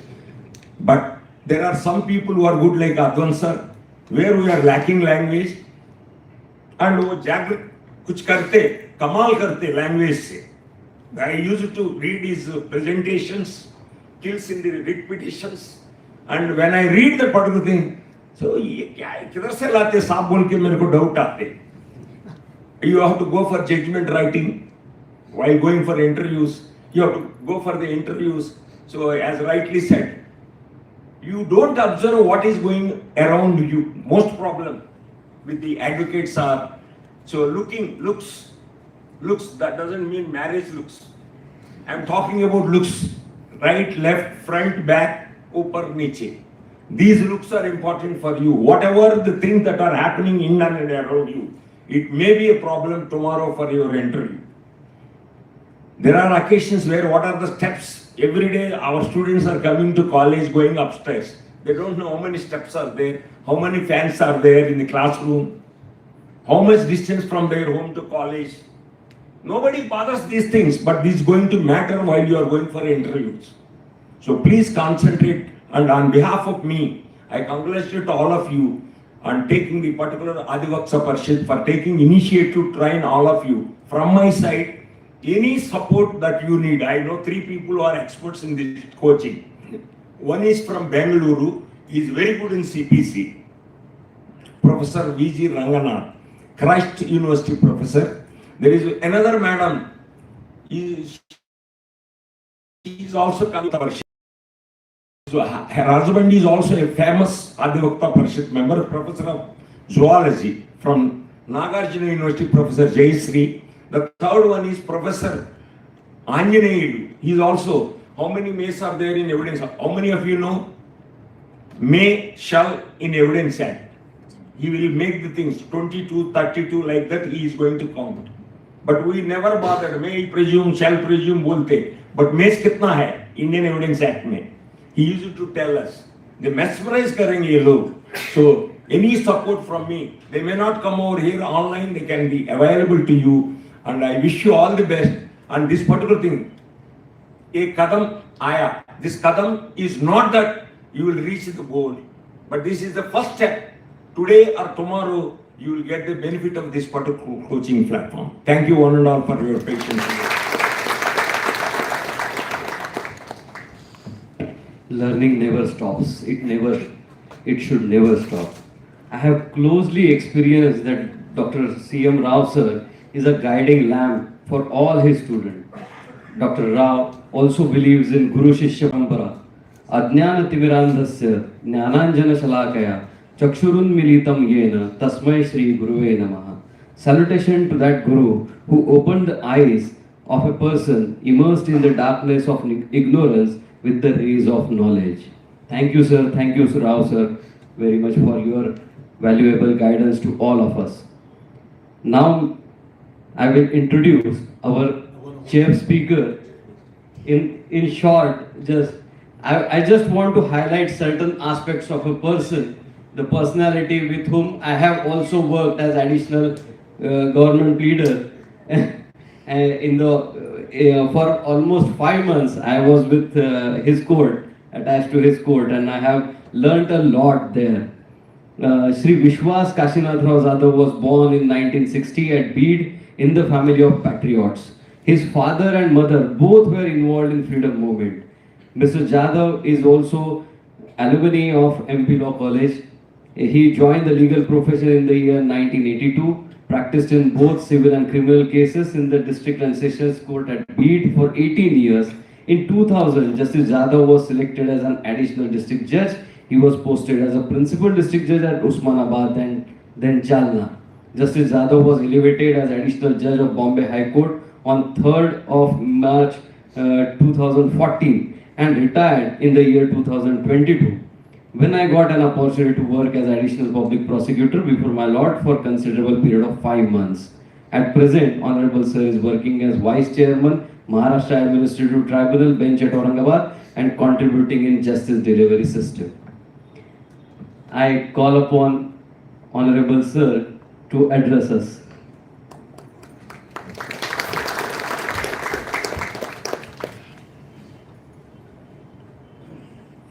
But there are some people who are good like Advan sir, where we are lacking language, and वो जागृत कुछ करते, कमाल करते language से. I used to read his presentations, kills in the repetitions, and when I read the particular thing, so ये क्या है, किधर से लाते साफ बोल के मेरे को doubt आते. You have to go for judgment writing while going for interviews. You have to go for the interviews. So as rightly said, you don't observe what is going around you. Most problem with the advocates are, so looks, that doesn't mean marriage looks. I'm talking about looks, right, left, front, back, upper, niche. These looks are important for you. Whatever the things that are happening in and around you, it may be a problem tomorrow for your interview. There are occasions where what are the steps? Every day our students are coming to college, going upstairs. They don't know how many steps are there, how many fans are there in the classroom, how much distance from their home to college. Nobody bothers these things, but this is going to matter while you are going for interviews. So please concentrate, and on behalf of me, I congratulate all of you on taking the particular Adivaksa Parishad for taking initiative to train all of you. From my side, any support that you need, I know 3 people who are experts in this coaching. One is from Bengaluru, he is very good in CPC. Professor V.G. Ranganath, Christ University professor. There is another madam, she is also coming to Parishad. So her husband is also a famous Adivakta Parishad member, professor of zoology from Nagarjuna University, Professor Jayasri. The third one is Professor Anjaneyu. He is also, how many Mays are there in Evidence Act? How many of you know? May, shall in Evidence Act. He will make the things 22, 32 like that, he is going to count. But we never bothered, may presume, shall presume, bolte. But Mays kitna hai? Indian Evidence Act mein. He used to tell us. They mesmerize karenge ye log. So, any support from me, they may not come over here online, they can be available to you. And I wish you all the best. And this particular thing, a kadam aya. This kadam is not that you will reach the goal, but this is the first step. Today or tomorrow, you will get the benefit of this particular coaching platform. Thank you one and all for your patience. Learning never stops. It should never stop. I have closely experienced that Dr. C.M. Rao sir is a guiding lamp for all his students. Dr. Rao also believes in Guru Shishya Parampara. Ajnana Timirandhasya Jnananjana Shalakaya Chakshurun Militam Yena Tasmai Shri Guruve Namaha. Salutation to that Guru who opened the eyes of a person immersed in the darkness of ignorance with the rays of knowledge. Thank you, sir. Thank you, Rao sir, very much for your valuable guidance to all of us. Now, I will introduce our chair speaker. In short, I just want to highlight certain aspects of a person the personality with whom I have also worked as additional government leader. In the for almost 5 months, I was with his court, attached to his court, and I have learnt a lot there. Sri Vishwas Kashinath Rao Jadhav was born in 1960 at Beed in the family of patriots. His father and mother both were involved in freedom movement. Mr. Jadhav is also alumni of MP Law College. He joined the legal profession in the year 1982, practiced in both civil and criminal cases in the District and Sessions Court at Beed for 18 years. In 2000, Justice Jadhav was selected as an additional district judge. He was posted as a principal district judge at Osmanabad and then Jalna. Justice Jadhav was elevated as additional judge of Bombay High Court on 3rd of March 2014 and retired in the year 2022. When I got an opportunity to work as additional public prosecutor before my lord for a considerable period of 5 months. At present, Honorable Sir is working as Vice Chairman, Maharashtra Administrative Tribunal bench at Aurangabad and contributing in justice delivery system. I call upon Honorable Sir to address us.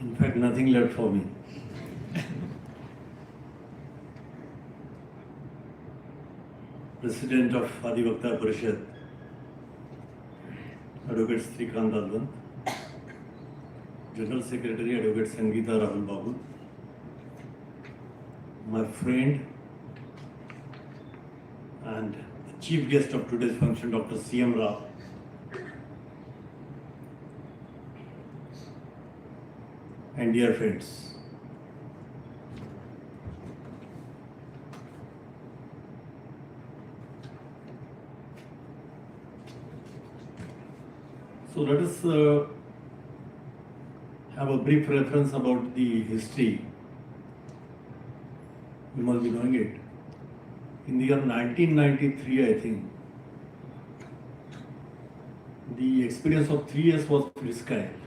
In fact, nothing left for me. President of Adhivakta Parishad, Advocate Srikant Alvan, General Secretary Advocate Sangeeta Rahul Babu, my friend and the chief guest of today's function, Dr. C.M. Rao, and dear friends. So let us have a brief reference about the history. You must be knowing it. In the year 1993, I think, the experience of 3 years was prescribed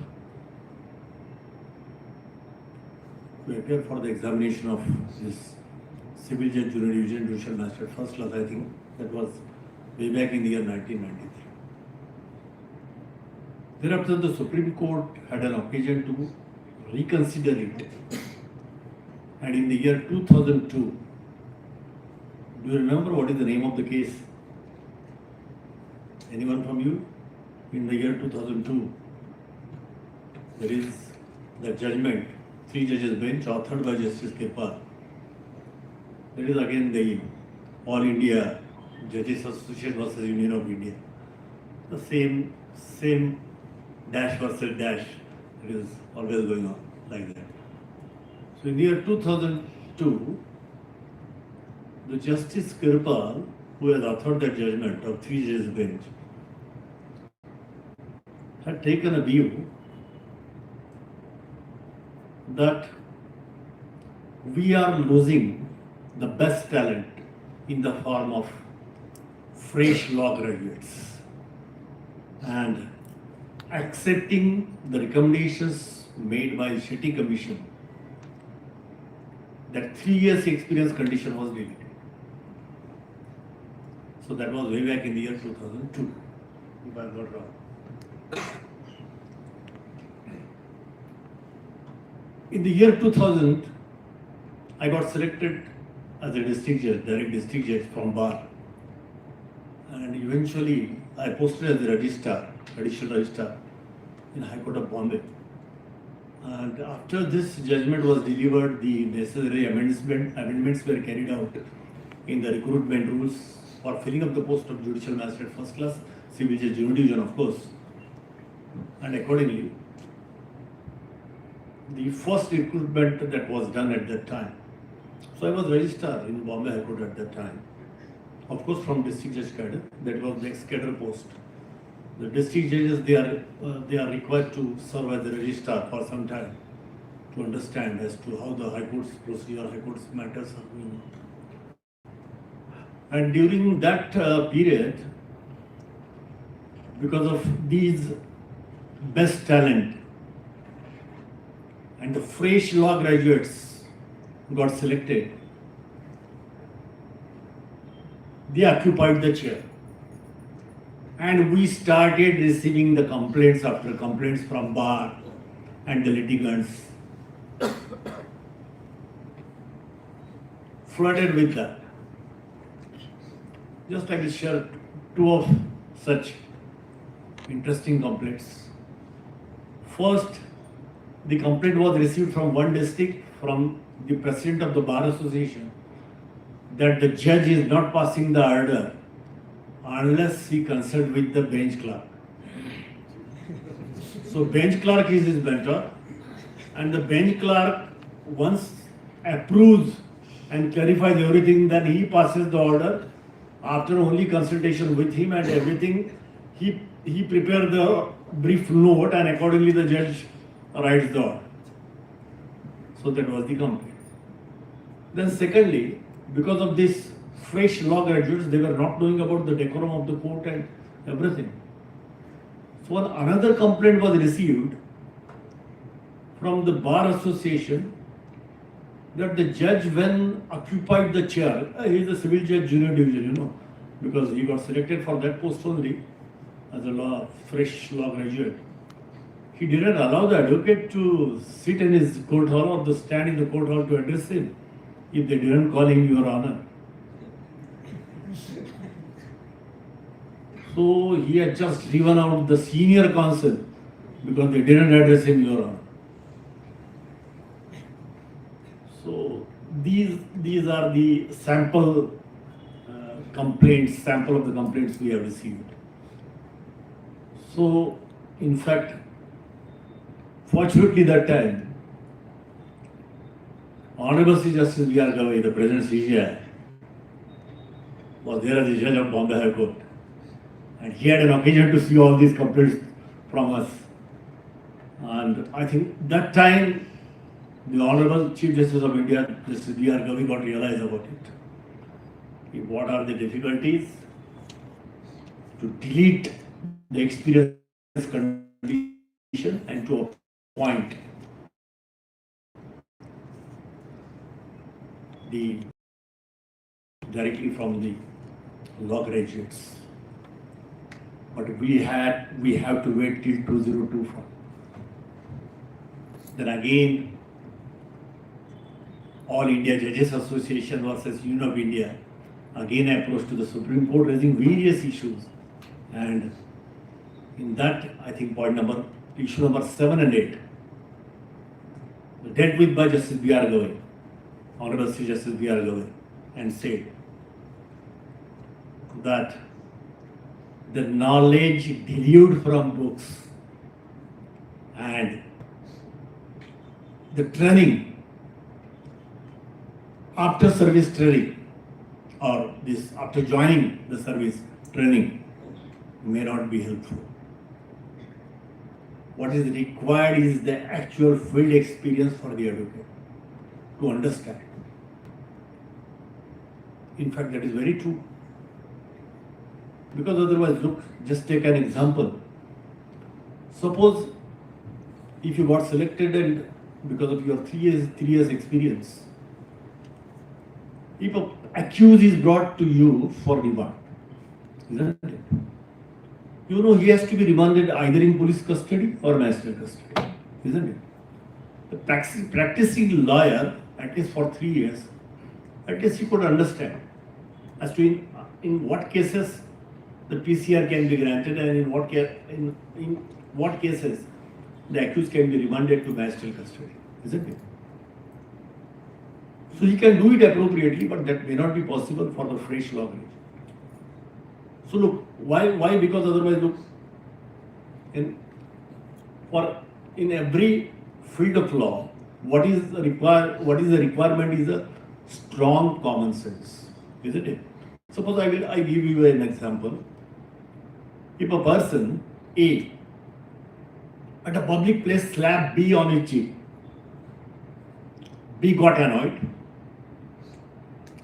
to appear for the examination of this Civil Judge Junior Division Judicial Magistrate First Class. I think that was way back in the year 1993. Thereafter, the Supreme Court had an occasion to reconsider it. And in the year 2002, do you remember what is the name of the case? Anyone from you? In the year 2002, there is the judgment, 3 judges bench authored by Justice Kirpal. There is again the All India Judges Association versus Union of India. The same dash versus dash. It is always going on like that. So in the year 2002, the Justice Kirpal, who has authored the judgment of 3 judges bench, had taken a view that we are losing the best talent in the form of fresh law graduates, and accepting the recommendations made by the Shetty Commission that 3 years experience condition was deleted. So that was way back in the year 2002, if I am not wrong. In the year 2000, I got selected as a district judge, direct district judge from Bar. And eventually, I posted as a registrar, additional registrar in High Court of Bombay. And after this judgment was delivered, the necessary amendments were carried out in the recruitment rules for filling up the post of Judicial Magistrate First Class, Civil Judge Junior Division, of course. And accordingly, the first recruitment that was done at that time. So I was registrar in Bombay High Court at that time. Of course, from district judge cadre, that was next cadre post. The district judges, they are required to serve as the registrar for some time to understand as to how the High Court's procedure, High Court's matters are going on. And during that period, because of these best talent and the fresh law graduates got selected, they occupied the chair. And we started receiving the complaints after complaints from bar and the litigants. Flooded with that. Just I will share two of such interesting complaints. First, the complaint was received from one district from the president of the Bar Association that the judge is not passing the order unless he consults with the bench clerk. So bench clerk is his mentor, and the bench clerk once approves and clarifies everything, then he passes the order. After only consultation with him and everything, he prepares the brief note, and accordingly the judge writes the order. So that was the complaint. Then secondly, because of this fresh law graduates, they were not knowing about the decorum of the court and everything. So another complaint was received from the Bar Association that the judge, when occupied the chair, he is a civil judge junior division, because he got selected for that post only as a fresh law graduate. He didn't allow the advocate to sit in his court hall or to stand in the court hall to address him if they didn't call him Your Honor. So he had just driven out the senior counsel because they didn't address him Your Honor. So these are the sample sample of the complaints we have received. So in fact, fortunately that time, Honorable Chief Justice B.R. Gavai, the present CJI, was there as the judge of Bombay High Court, and he had an occasion to see all these complaints from us. And I think that time, the Honorable Chief Justice of India, Justice B.R. Gavai, got realized about it. What are the difficulties to delete the experience condition and to appoint the directly from the law graduates. But we have to wait till 2024. Then again, All India Judges Association versus Union of India again approached to the Supreme Court raising various issues. And in that, I think issue number 7 and 8, dealt with by Justice B.R. Gavai, Honorable Chief Justice B.R. Gavai, and said that the knowledge derived from books and the training, after service training, or this after joining the service training, may not be helpful. What is required is the actual field experience for the advocate to understand. In fact, that is very true. Because otherwise, look, just take an example. Suppose if you got selected and because of your 3 years experience, if an accused is brought to you for remand, isn't it? He has to be remanded either in police custody or magistrate custody, isn't it? The practicing lawyer, at least for 3 years, at least he could understand as to in what cases the PCR can be granted and in what cases the accused can be remanded to magistrate custody, isn't it? So he can do it appropriately, but that may not be possible for the fresh law graduate. So look, why? Because otherwise, look, in every field of law, what is the requirement is a strong common sense, isn't it? Suppose I give you an example. If a person A at a public place slapped B on his cheek, B got annoyed,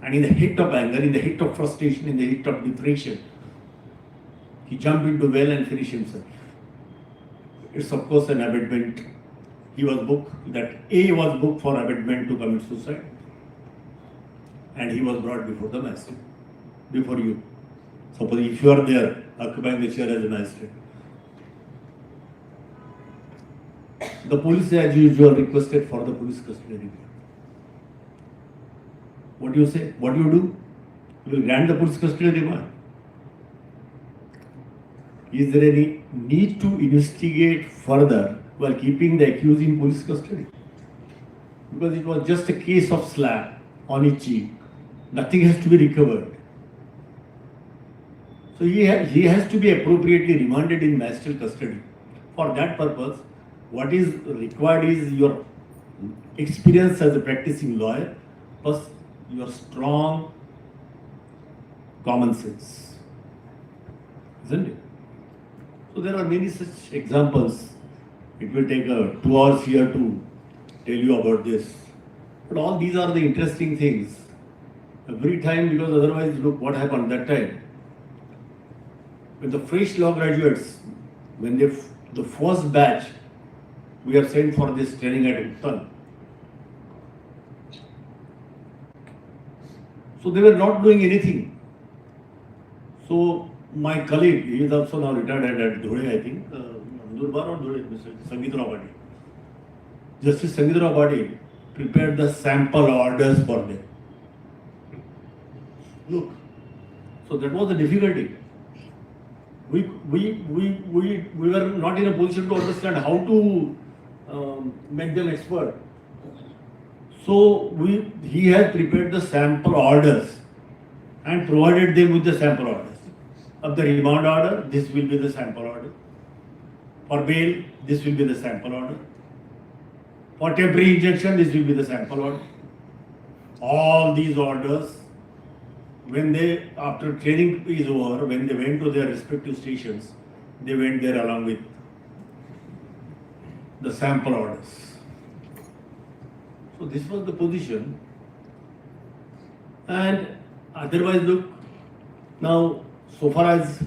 and in the heat of anger, in the heat of frustration, in the heat of depression, he jumped into well and finished himself. It's of course an abetment. He was booked, that A was booked for abetment to commit suicide. and he was brought before the magistrate, before you. Suppose if you are there, occupying the chair as a magistrate. The police as usual requested for the police custody review. What do you say? What do? You will grant the police custody remand. Is there any need to investigate further while keeping the accused in police custody? Because it was just a case of slap on his cheek. Nothing has to be recovered. So he has to be appropriately remanded in magistrate custody. For that purpose, what is required is your experience as a practicing lawyer plus your strong common sense. Isn't it? So there are many such examples. It will take 2 hours here to tell you about this. But all these are the interesting things. Every time, because otherwise, look what happened that time. When the fresh law graduates, when the first batch, we are sent for this training at Uttan. So they were not doing anything. So my colleague, he is also now retired at Dhule, I think, Nandurbar or Dhule, Mr. Sangeetrao Patil. Justice Sangeetrao Patil prepared the sample orders for them. Look, so that was the difficulty. We were not in a position to understand how to make them expert. So he has prepared the sample orders and provided them with the sample orders. Of the remand order, this will be the sample order. For bail, this will be the sample order. For temporary injunction, this will be the sample order. All these orders, when they, after training is over, when they went to their respective stations, they went there along with the sample orders. So this was the position. And otherwise, look, now so far as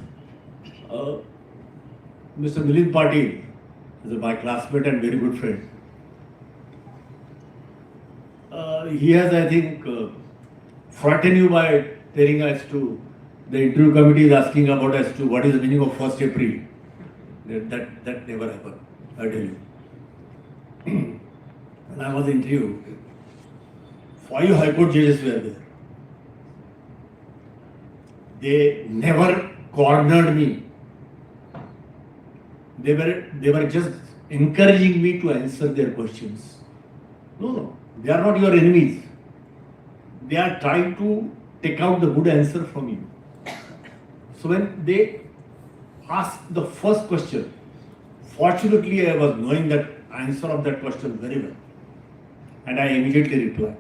Mr. Milind Patil is my classmate and very good friend, he has, I think, frightened you by telling us to, the interview committee is asking about as to what is the meaning of 1st April. That never happened, I tell you. When I was interviewed, 5 High Court judges were there. They never cornered me. They were just encouraging me to answer their questions. No, they are not your enemies. They are trying to take out the good answer from you. So when they asked the first question, fortunately I was knowing that answer of that question very well. And I immediately replied.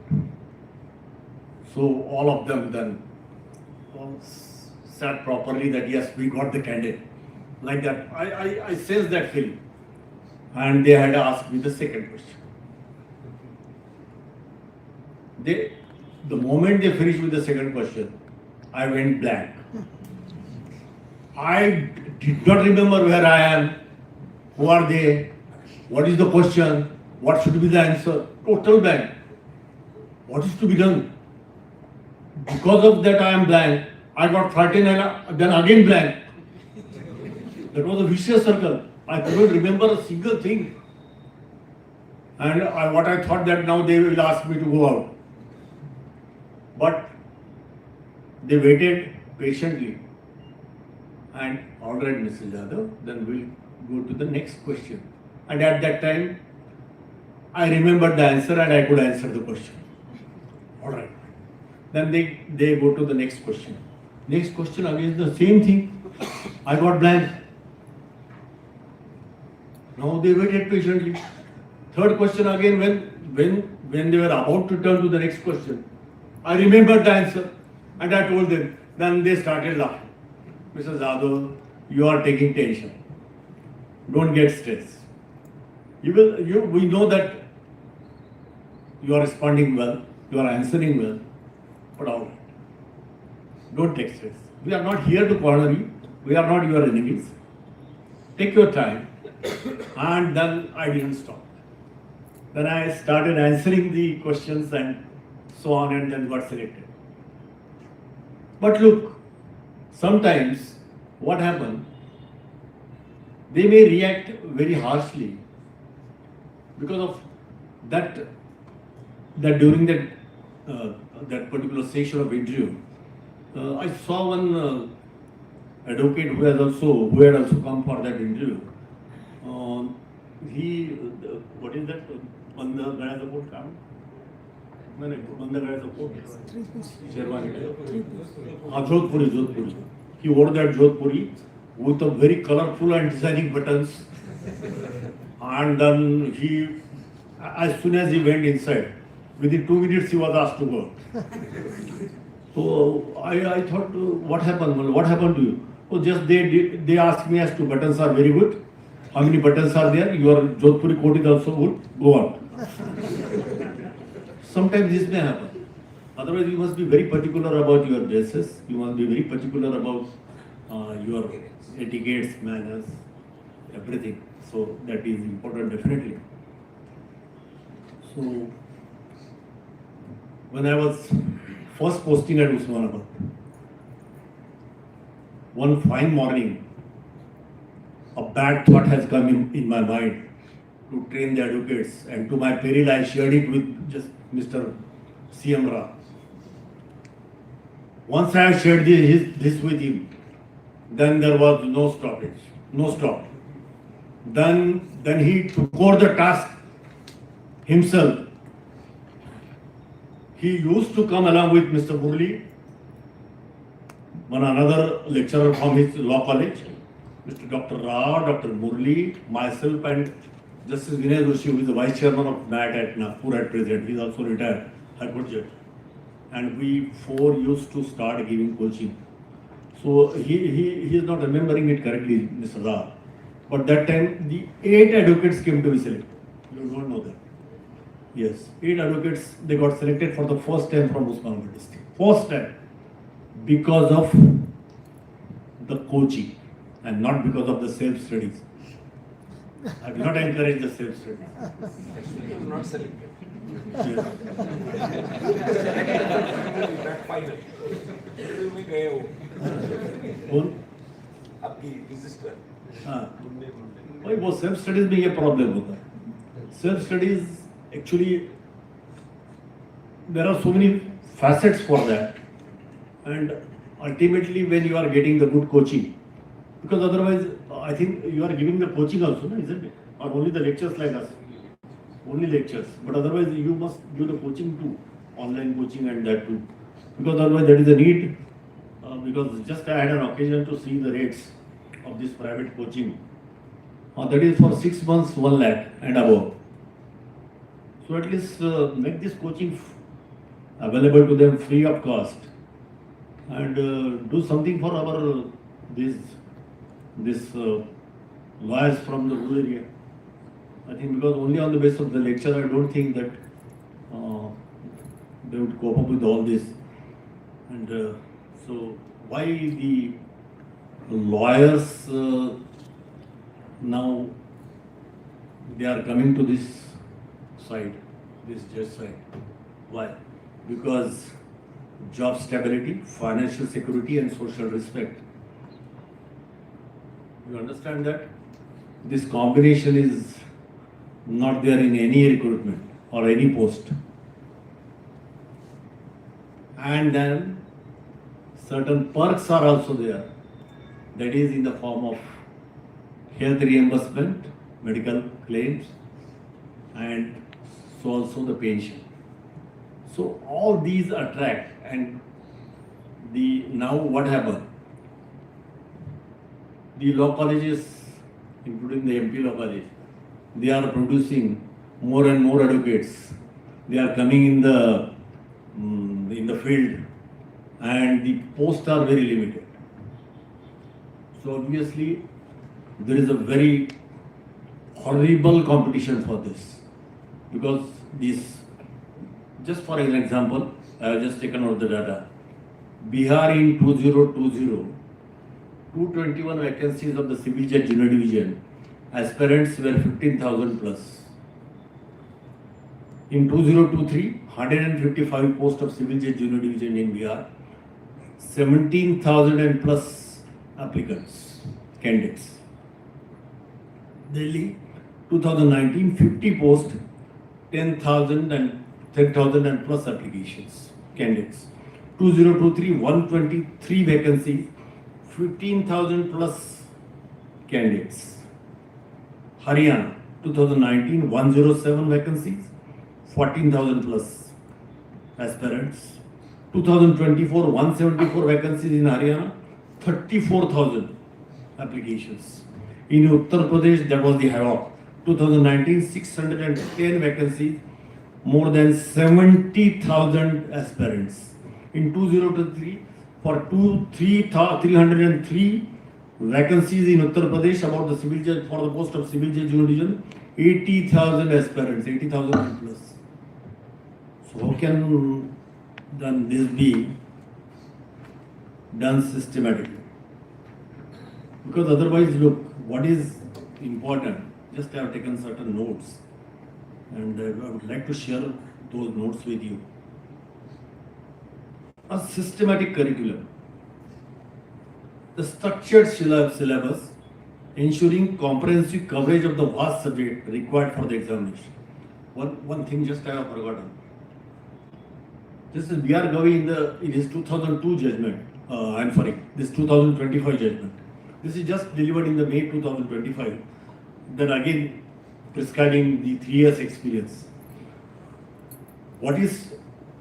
So all of them then sat properly that yes, we got the candidate. Like that, I sensed that feeling. And they had asked me the second question. The moment they finished with the second question, I went blank. I did not remember where I am, who are they, what is the question, what should be the answer, total blank. What is to be done? Because of that I am blank. I got frightened and then again blank. That was a vicious circle. I couldn't remember a single thing. And what I thought that now they will ask me to go out. But they waited patiently. And all right, Mr. Jadhav, then we'll go to the next question. And at that time, I remembered the answer and I could answer the question. All right. Then they go to the next question. Next question again the same thing. I got blank. Now they waited patiently. Third question again, when they were about to turn to the next question, I remembered the answer and I told them. Then they started laughing. Mr. Jadhav, you are taking tension. Don't get stressed. We know that you are responding well, you are answering well, but all right. Don't take stress. We are not here to corner you. We are not your enemies. Take your time. And then I didn't stop. Then I started answering the questions and so on and then got selected. But look, sometimes what happens, they may react very harshly because of that during that particular session of interview. I saw one advocate who had also come for that interview. What is that? Banda Gaya support काम? मैंने बंदा Gaya support. Sherwani. Jodhpuri. He wore that Jodhpuri with a very colorful and designing buttons. And then he, as soon as he went inside, within 2 minutes he was asked to go. So I thought, what happened? What happened to you? Oh, just they asked me as to buttons are very good. How many buttons are there? Your Jodhpuri coat is also good. Go on. Sometimes this may happen. Otherwise, you must be very particular about your dresses. You must be very particular about your etiquettes, manners, everything. So that is important, definitely. So when I was first posting at Usmanabad, one fine morning, a bad thought has come in my mind to train the advocates, and to my peril I shared it with just Mr. CM Rao. Once I had shared this with him, then there was no stoppage, no stop. Then he took over the task himself. He used to come along with Mr. Murli, another lecturer from his law college, Mr. Dr. Rao, Dr. Murli, myself, and Justice Vinay Doshi, who is the vice chairman of MAT at Nagpur at present. He is also retired High Court judge. And we four used to start giving coaching. So he is not remembering it correctly, Mr. Rao. But that time, the 8 advocates came to be selected. You don't know that. Yes, 8 advocates, they got selected for the first time from Usmanabad district. First time. Because of the coaching and not because of the self-studies. I do not encourage the self-studies. Actually, you are not selected. Yes. में गए हो कौन? आपकी register हाँ, भाई वो self studies में ये प्रॉब्लम होता है. Self studies actually there are so many facets for that, and ultimately when you are getting the good coaching, because otherwise I think you are giving the coaching also, no, isn't it? Or only the lectures like us, only lectures, but otherwise you must give the coaching too, online coaching and that too, because otherwise that is a need, because just I had an occasion to see the rates of this private coaching, that is for 6 months 1 lakh and above. So at least make this coaching available to them free of cost, and do something for our this lawyers from the rural area. I think because only on the basis of the lecture, I don't think that they would cope up with all this. And so why the lawyers now they are coming to this side, this judge side? Why? Because job stability, financial security and social respect. You understand that? This combination is not there in any recruitment or any post. And then certain perks are also there. That is in the form of health reimbursement, medical claims, and so also the pension. So all these attract, and now what happened? The law colleges, including the MP law college, they are producing more and more advocates. They are coming in the field, and the posts are very limited. So obviously there is a very horrible competition for this, because this, just for an example, I have just taken out the data. Bihar in 2020, 221 vacancies of the civil judge junior division, aspirants were 15,000 plus. In 2023, 155 posts of civil judge junior division in Bihar, 17,000 and plus applicants, candidates. Delhi, 2019, 50 posts, 10,000 and plus applications, candidates. 2023, 123 vacancies, 15,000 plus candidates. Haryana, 2019, 107 vacancies, 14,000 plus aspirants. 2024, 174 vacancies in Haryana, 34,000 applications. In Uttar Pradesh, that was the havoc. 2019, 610 vacancies, more than 70,000 aspirants. In 2023, for 303 vacancies in Uttar Pradesh about the civil judge, for the post of civil judge division, 80,000 aspirants, 80,000 plus. So how can then this be done systematically? Because otherwise, look, what is important? Just I have taken certain notes, and I would like to share those notes with you. A systematic curriculum, the structured syllabus, ensuring comprehensive coverage of the vast subject required for the examination. One thing just I have forgotten. This is B.R. Gavi in his 2002 judgment. This 2025 judgment. This is just delivered in the May 2025. Then again prescribing the 3 years experience. What is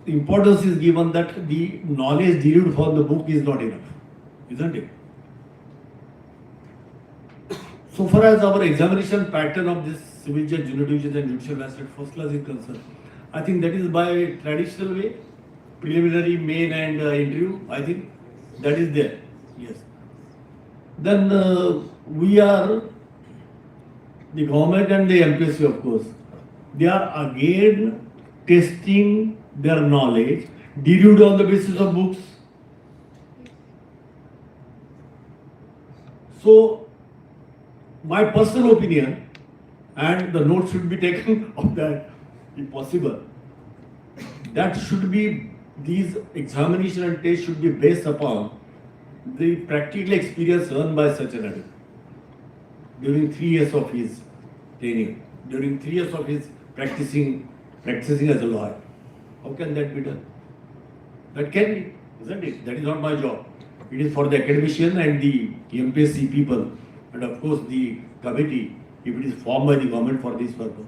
importance is given that the knowledge derived from the book is not enough, isn't it? So far as our examination pattern of this civil judge, junior division and judicial magistrate first class is concerned, I think that is by traditional way, preliminary, main and interview, I think that is there, yes. Then we are, the government and the MPSC of course, they are again testing their knowledge derived on the basis of books. So, my personal opinion, and the notes should be taken of that if possible, that should be, these examination and tests should be based upon the practical experience earned by such an adult during 3 years of his training, during 3 years of his practicing as a lawyer. How can that be done? That can be, isn't it? That is not my job. It is for the academician and the MPSC people, and of course the committee, if it is formed by the government for this purpose.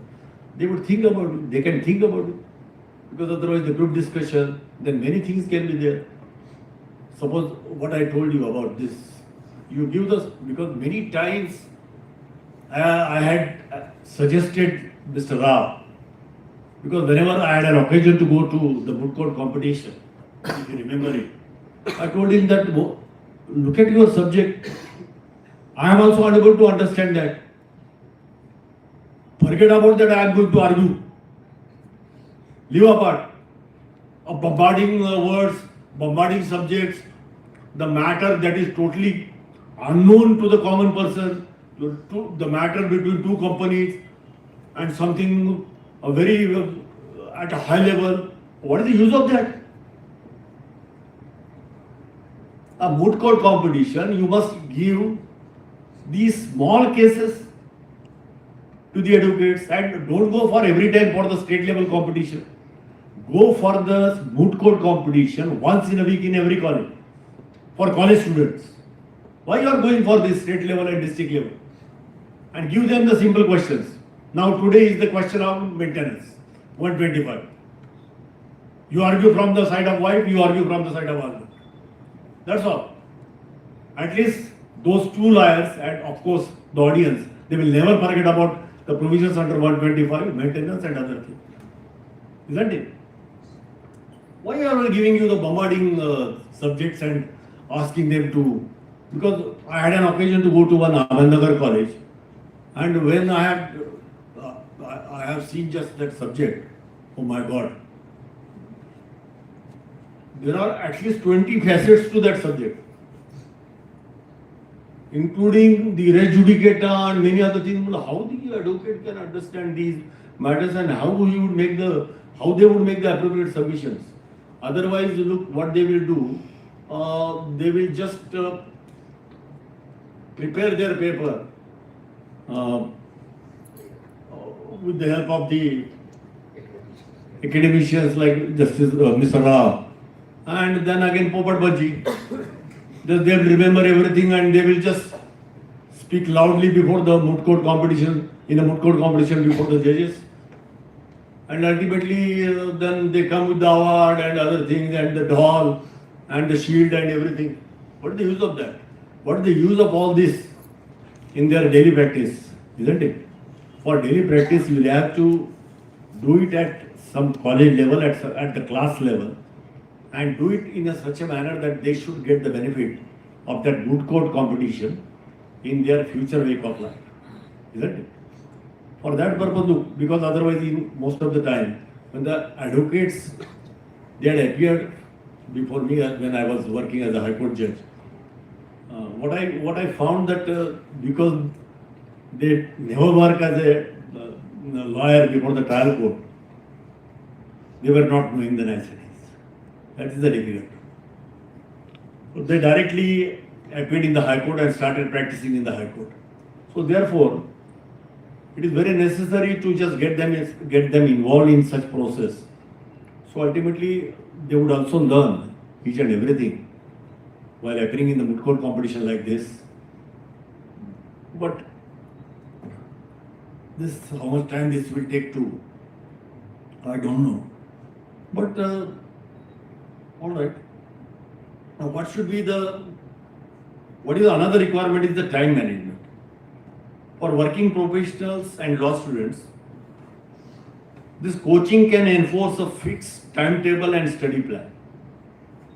They would think about it, they can think about it. Because otherwise the group discussion, then many things can be there. Suppose what I told you about this, you give us, because many times I had suggested Mr. Rao, because whenever I had an occasion to go to the moot court competition, if you remember it, I told him that look at your subject, I am also unable to understand that. Forget about that, I am going to argue. Leave apart. Of bombarding words, bombarding subjects, the matter that is totally unknown to the common person, the matter between two companies, and something very at a high level. What is the use of that? A moot court competition, you must give these small cases to the advocates, and don't go for every time for the state level competition. Go for the moot court competition once in a week in every college for college students. Why you are going for this state level and district level? And give them the simple questions. Now today is the question of maintenance, 125. You argue from the side of wife, you argue from the side of husband. That's all. At least those two lawyers and of course the audience, they will never forget about the provisions under 125, maintenance and other things. Isn't it? Why are we giving you the bombarding subjects and asking them to? Because I had an occasion to go to one Sambhajinagar college, and when I have seen just that subject, oh my God, there are at least 20 facets to that subject, including the res judicata and many other things. How the advocate can understand these matters and how they would make the appropriate submissions. Otherwise, look what they will do. they will just prepare their paper uh, with the help of the academicians like Justice Mr. Rao, and then again Popat Bhaji. They will remember everything and they will just speak loudly before the moot court competition, in a moot court competition before the judges. And ultimately then they come with the award and other things and the doll and the shield and everything. What is the use of that? What is the use of all this in their daily practice, isn't it? For daily practice, you will have to do it at some college level, at the class level, and do it in such a manner that they should get the benefit of that moot court competition in their future wake of life, isn't it? For that purpose, look, because otherwise, in most of the time, when the advocates, they had appeared before me when I was working as a High Court judge, what I found that because they never work as a lawyer before the trial court, they were not knowing the niceties. That is the difficulty. So they directly appeared in the High Court and started practicing in the High Court. So therefore, it is very necessary to just get them involved in such process. So ultimately, they would also learn each and everything while appearing in the moot court competition like this. But this, how much time this will take to, I don't know. But all right. Now, what is another requirement is the time management. For working professionals and law students, this coaching can enforce a fixed timetable and study plan,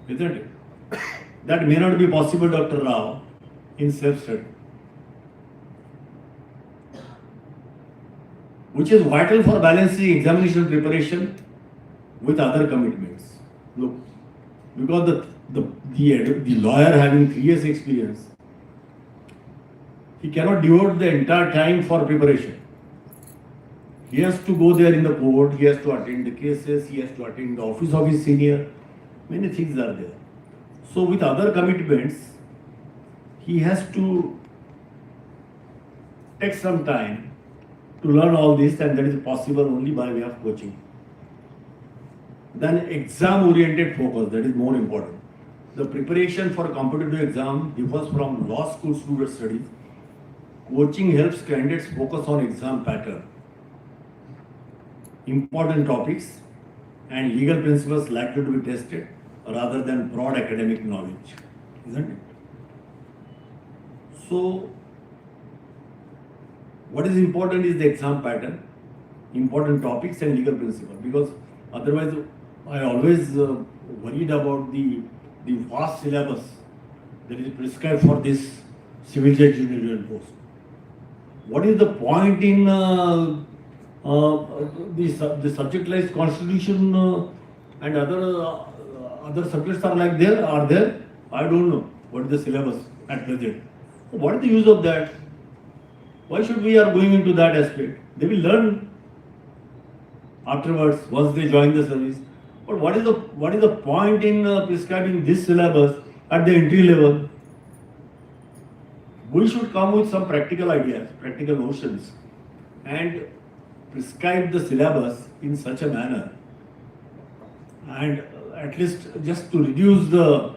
isn't it? That may not be possible, Dr. Rao, in self-study, which is vital for balancing examination preparation with other commitments. Look, because the lawyer having 3 years experience, he cannot devote the entire time for preparation. He has to go there in the court, he has to attend the cases, he has to attend the office of his senior. Many things are there. So with other commitments, he has to take some time to learn all this, and that is possible only by way of coaching. Then exam-oriented focus, that is more important. The preparation for competitive exam differs from law school student studies. Coaching helps candidates focus on exam pattern, important topics, and legal principles likely to be tested rather than broad academic knowledge, isn't it? So, what is important is the exam pattern, important topics and legal principles, because otherwise I always worried about the vast syllabus that is prescribed for this civil judge junior post. What is the point in the subject-wise constitution and other subjects are there? I don't know what is the syllabus at present. What is the use of that? Why should we are going into that aspect? They will learn afterwards once they join the service. But what is the point in prescribing this syllabus at the entry level? We should come with some practical ideas, practical notions, and prescribe the syllabus in such a manner, and at least just to reduce the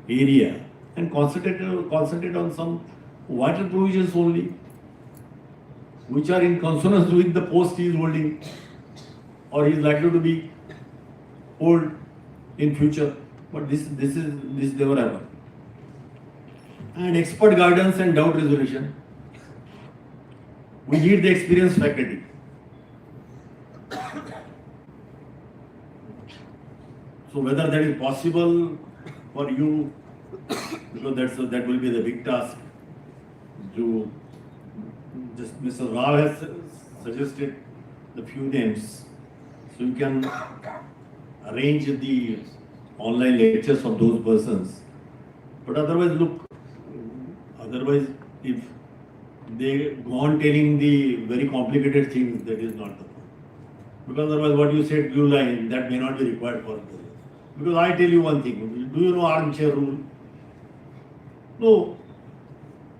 area and concentrate on some vital provisions only, which are in consonance with the post he is holding or he is likely to be hold in future. But this never happened. And expert guidance and doubt resolution. We need the experienced faculty. So whether that is possible for you, because that will be the big task. Just Mr. Rao has suggested the few names, so you can arrange the online lectures of those persons. But otherwise, if they go on telling the very complicated things, that is not the point. Because otherwise what you said, blue line, that may not be required for others. Because I tell you one thing, do you know armchair rule? No.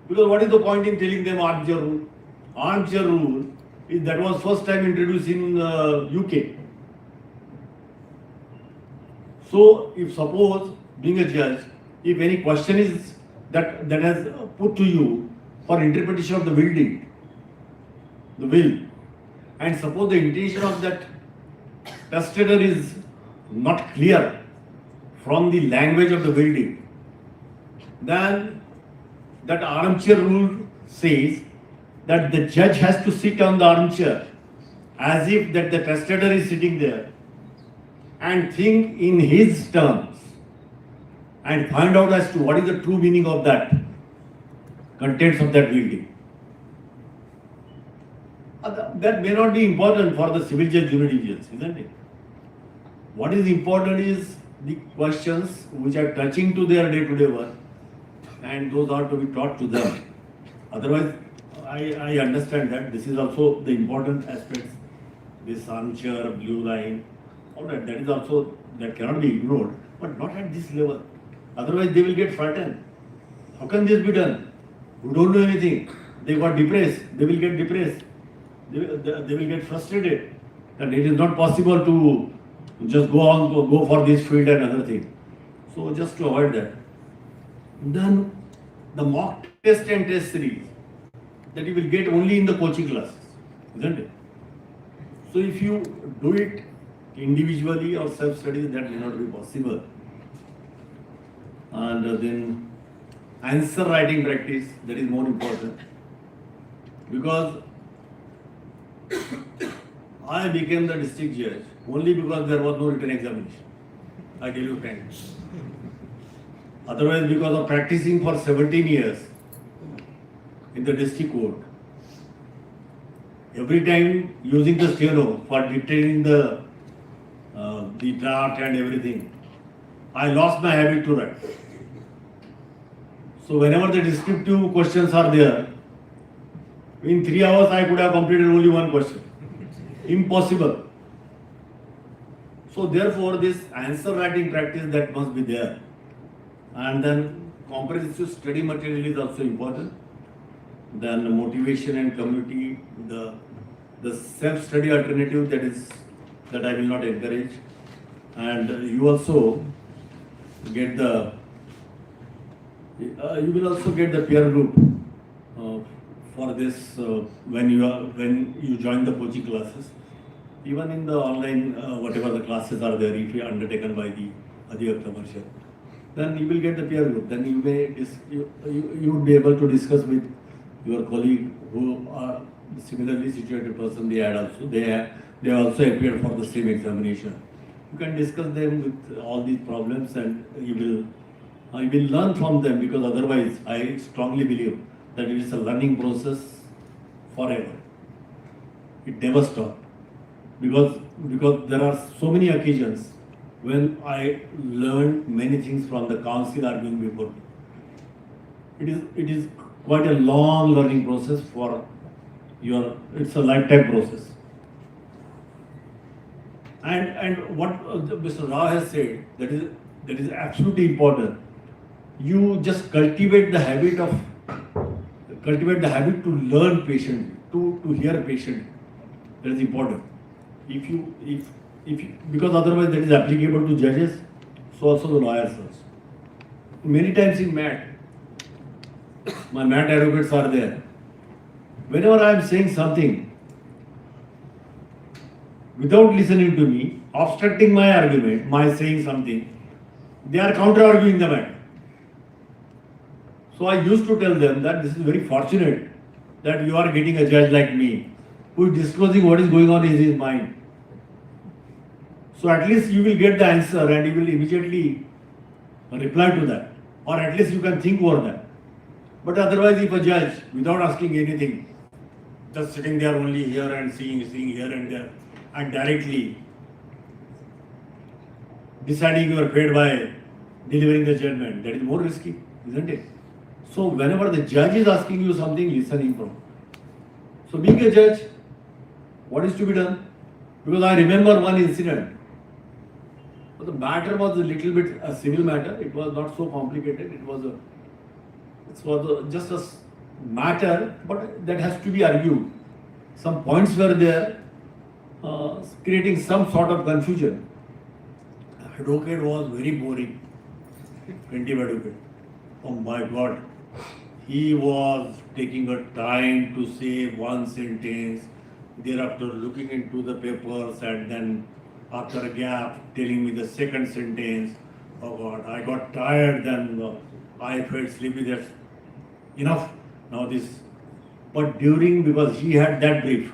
Because what is the point in telling them armchair rule? Armchair rule is that was first time introduced in UK. So if suppose being a judge, if any question is that has put to you for interpretation of the will, and suppose the intention of that testator is not clear from the language of the will, then that armchair rule says that the judge has to sit on the armchair as if that the testator is sitting there and think in his terms and find out as to what is the true meaning of that contents of that will. That may not be important for the civil judge due diligence, isn't it? What is important is the questions which are touching to their day-to-day work, and those are to be taught to them. Otherwise, I understand that this is also the important aspects. This armchair, blue line, all that is also, that cannot be ignored, but not at this level. Otherwise, they will get frightened. How can this be done? Who don't know anything? They got depressed. They will get depressed. They will get frustrated. And it is not possible to just go for this field and other thing. So just to avoid that. Then the mock test and test series that you will get only in the coaching classes, isn't it? So if you do it individually or self-study, that may not be possible. And then answer writing practice, that is more important. Because I became the district judge only because there was no written examination. I tell you frankly. Otherwise, because of practicing for 17 years in the district court, every time using the steno for dictating the draft and everything, I lost my habit to write. So whenever the descriptive questions are there, in 3 hours I could have completed only one question. Impossible. So therefore, this answer writing practice that must be there. And then comprehensive study material is also important. Then motivation and community, the self-study alternative, that I will not encourage. And you also get you will also get the peer group for this when you join the coaching classes. Even in the online, whatever the classes are there, if you are undertaken by the Adhivakta Parishad, then you will get the peer group. Then you would be able to discuss with your colleague who are similarly situated person. They also appeared for the same examination. You can discuss them with all these problems, and you will learn from them, because otherwise I strongly believe that it is a learning process forever. It never stops. Because there are so many occasions when I learned many things from the council arguing before me. It is quite a long learning process it's a lifetime process. And what Mr. Rao has said, that is absolutely important. You just cultivate the habit to learn patiently, to hear patiently. That is important. If you because otherwise that is applicable to judges, so also the lawyers also. Many times in MAT, my MAT advocates are there. Whenever I am saying something, without listening to me, obstructing my argument, my saying something, they are counter-arguing the matter. So I used to tell them that this is very fortunate that you are getting a judge like me, who is disclosing what is going on in his mind. So at least you will get the answer and you will immediately reply to that. Or at least you can think over that. But otherwise, if a judge, without asking anything, just sitting there only here and seeing here and there, and directly deciding your fate by delivering the judgment, that is more risky, isn't it? So whenever the judge is asking you something, listening from. So being a judge, what is to be done? Because I remember one incident. But the matter was a little bit a civil matter. It was not so complicated. It was just a matter, but that has to be argued. Some points were there, creating some sort of confusion. Advocate was very boring. Plaintiff advocate. Oh my God. He was taking a time to say one sentence, thereafter looking into the papers, and then after a gap telling me the second sentence. Oh God, I got tired, then I felt sleepy. That's enough. Now this. But because he had that brief,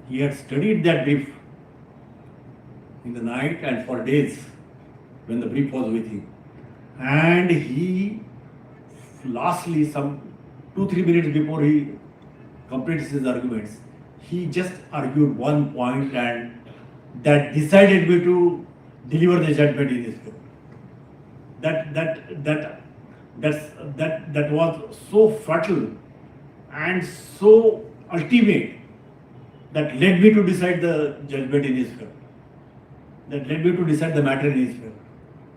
he had studied that brief in the night and for days when the brief was with him. And he, lastly, some 2-3 minutes before he completes his arguments, he just argued one point, and that decided me to deliver the judgment in his favor. That was so fertile and so ultimate that led me to decide the judgment in his favor. That led me to decide the matter in his favor.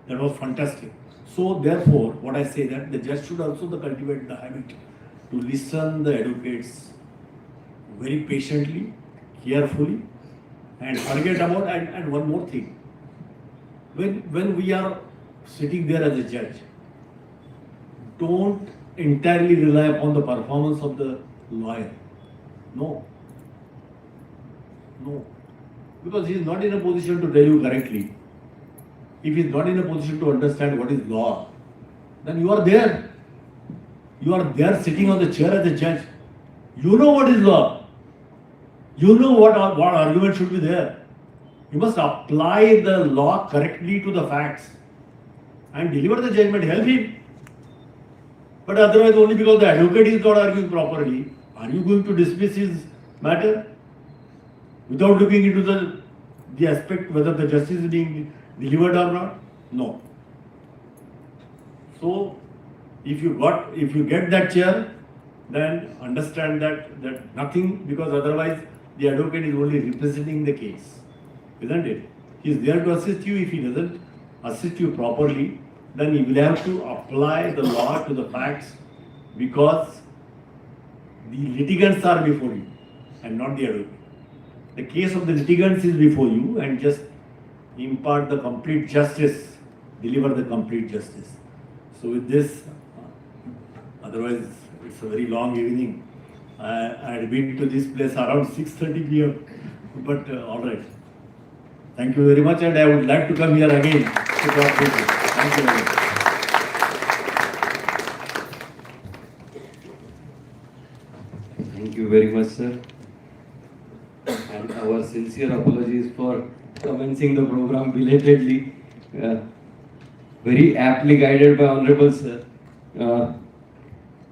That was fantastic. So therefore, what I say that the judge should also cultivate the habit to listen the advocates very patiently, carefully, and forget about. And one more thing, when we are sitting there as a judge, don't entirely rely upon the performance of the lawyer. No, because he is not in a position to tell you correctly. If he is not in a position to understand what is law, then you are there. You are there sitting on the chair as a judge. You know what is law. You know what argument should be there. You must apply the law correctly to the facts and deliver the judgment. Help him. But otherwise, only because the advocate is not arguing properly, are you going to dismiss his matter without looking into the aspect whether the justice is being delivered or not? No. So, if you get that chair, then understand that nothing, because otherwise the advocate is only representing the case, isn't it? He is there to assist you. If he doesn't assist you properly, then you will have to apply the law to the facts, because the litigants are before you and not the advocate. The case of the litigants is before you, and just impart the complete justice, deliver the complete justice. So with this, otherwise it's a very long evening. I had been to this place around 6:30 p.m. But all right. Thank you very much, and I would like to come here again to talk with you. Thank you very much. Thank you very much, sir. And our sincere apologies for commencing the program belatedly. Very aptly guided by Honorable Sir.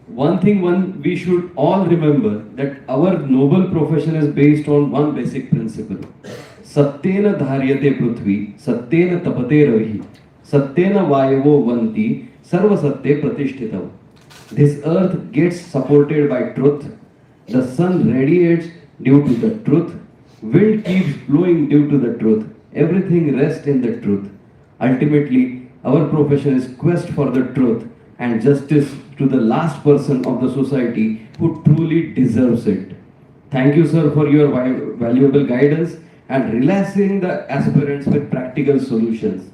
One thing we should all remember, that our noble profession is based on one basic principle. Satyena dharyate prithvi, satyena tapate ravi, satyena vayavo vanti, sarva satye pratishtitav. This earth gets supported by truth. The sun radiates due to the truth. Wind keeps blowing due to the truth. Everything rests in the truth. Ultimately, our profession is quest for the truth and justice to the last person of the society who truly deserves it. Thank you, sir, for your valuable guidance and relaxing the aspirants with practical solutions.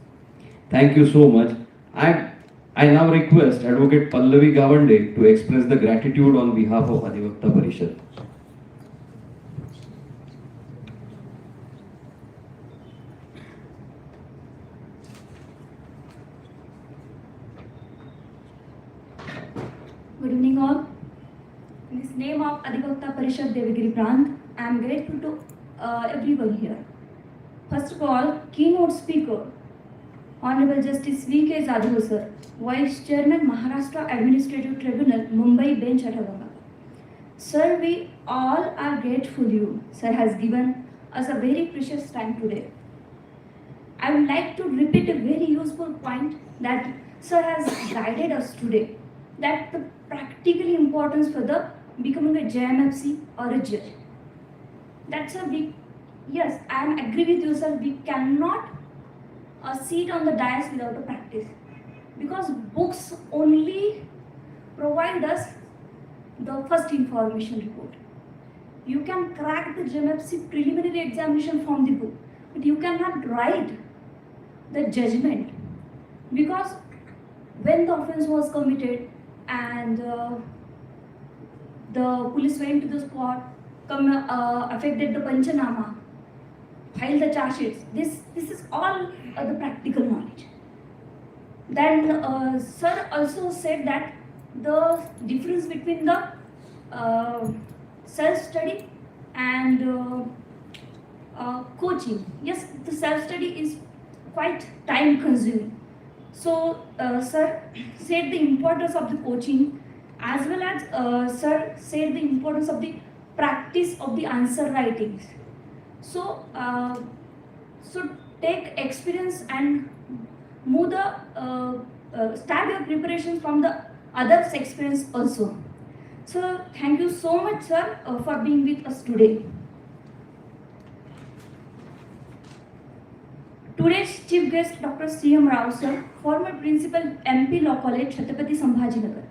Thank you so much. I now request Advocate Pallavi Gavande to express the gratitude on behalf of Adhivakta Parishad. Good evening all. In the name of Adhivakta Parishad Devagiri Prant, I am grateful to everyone here. First of all, keynote speaker, Honorable Justice V.K. Jadhav sir, Vice Chairman Maharashtra Administrative Tribunal, Mumbai Bench at Aurangabad. Sir, we all are grateful you, sir, has given us a very precious time today. I would like to repeat a very useful point that sir has guided us today, that the practical importance for the becoming a JMFC or a judge. That's a big, yes, I am agree with you, sir. We cannot a seat on the dais without a practice. Because books only provide us the first information report. You can crack the GMFC preliminary examination from the book, but you cannot write the judgment, because when the offense was committed and the police went to the spot, affected the Panchanama, filed the charge sheets. This is all the practical knowledge. Then sir also said that the difference between the self-study and coaching. Yes, the self-study is quite time-consuming. So sir said the importance of the coaching, as well as sir said the importance of the practice of the answer writings. So take experience and move the start your preparations from the others' experience also. So thank you so much, sir, for being with us today. Today's chief guest, Dr. C.M. Rao, sir, former principal, MP Law College, Chhatrapati Sambhajinagar,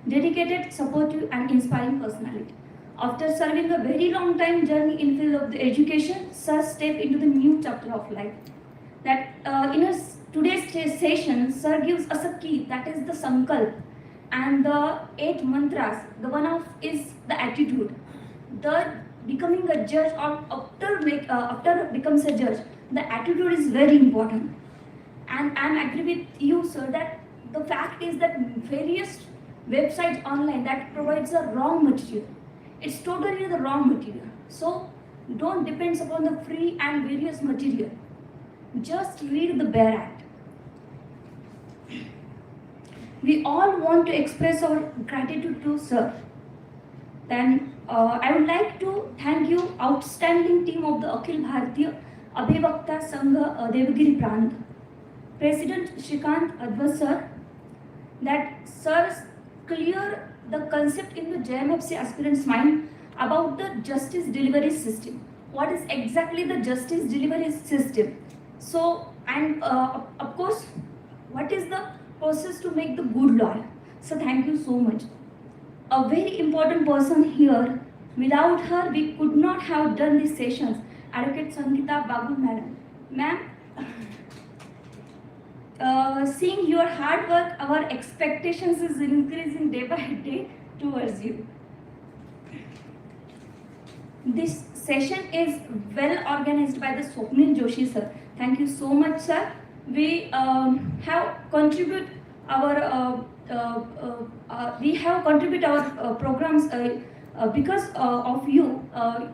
dedicated, supportive and inspiring personality. After serving a very long time journey in field of the education, sir stepped into the new chapter of life. That in today's session, sir gives us a key, that is the sankalp, and the 8 mantras. The one of is the attitude. The becoming a judge, or after becomes a judge, the attitude is very important. And I agree with you, sir, that the fact is that various websites online that provides the wrong material. It's totally the wrong material. So don't depend upon the free and various material. Just read the bare act. We all want to express our gratitude to sir. Then I would like to thank you, outstanding team of the Akhil Bharatiya Abhivakta Sangha Devagiri Prant, President Shrikant Advait sir, that sirs clear the concept in the JMFC aspirant's mind about the justice delivery system. What is exactly the justice delivery system? So, and of course, what is the process to make the good lawyer? So thank you so much. A very important person here. Without her, we could not have done these sessions. Advocate Sangeeta Babu madam. Ma'am, seeing your hard work, our expectations is increasing day by day towards you. This session is well organized by the Swapnil Joshi sir. Thank you so much, sir. We have contribute our programs because of you.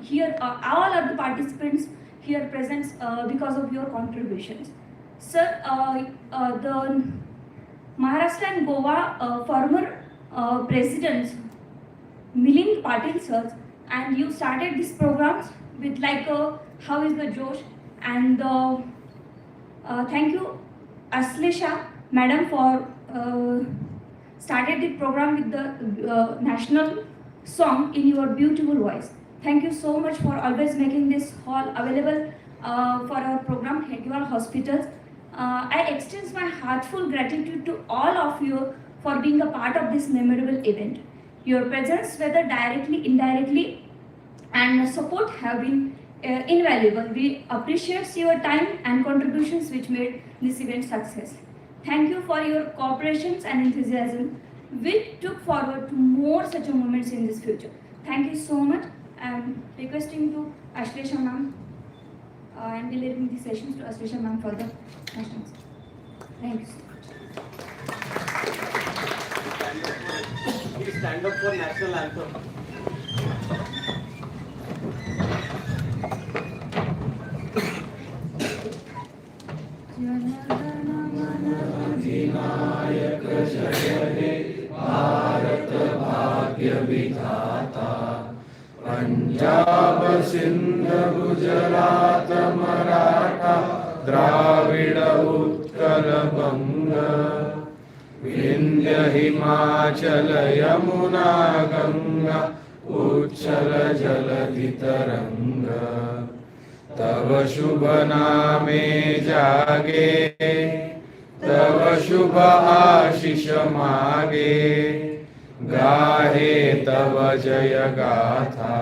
Here, all of the participants here present because of your contributions. Sir, the Maharashtra and Goa former presidents, Milind Patil sir, and you started these programs with like how is the Josh, and thank you Aslesha madam for started the program with the national song in your beautiful voice. Thank you so much for always making this hall available for our program, Hedgewar Hospitals. I extend my heartfelt gratitude to all of you for being a part of this memorable event. Your presence, whether directly, indirectly, and support have been invaluable. We appreciate your time and contributions which made this event success. Thank you for your cooperation and enthusiasm. We look forward to more such moments in this future. Thank you so much. I'm requesting to Ashlesha ma'am and delivering the sessions to Ashlesha ma'am for the national. Thank you. Please stand up for national anthem. अधिनायक जय हे भारत भाग्य विधाता, पंजाब सिंध गुजरात मराठा द्राविड उत्कल बंग, विंध्य हिमाचल यमुना गंगा उच्छल जलधि तरंग, तव शुभ नामे जागे, तव शुभ आशीष मागे, गाहे तव जय गाथा,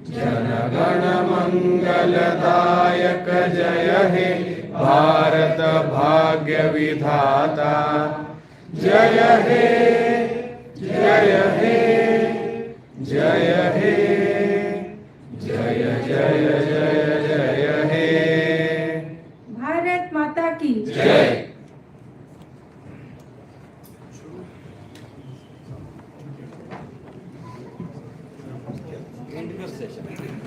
जनगण मंगलदायक जय हे भारत भाग्य विधाता, जय हे जय हे जय हे जय जय जय जय हे। भारत माता की जय। End your session.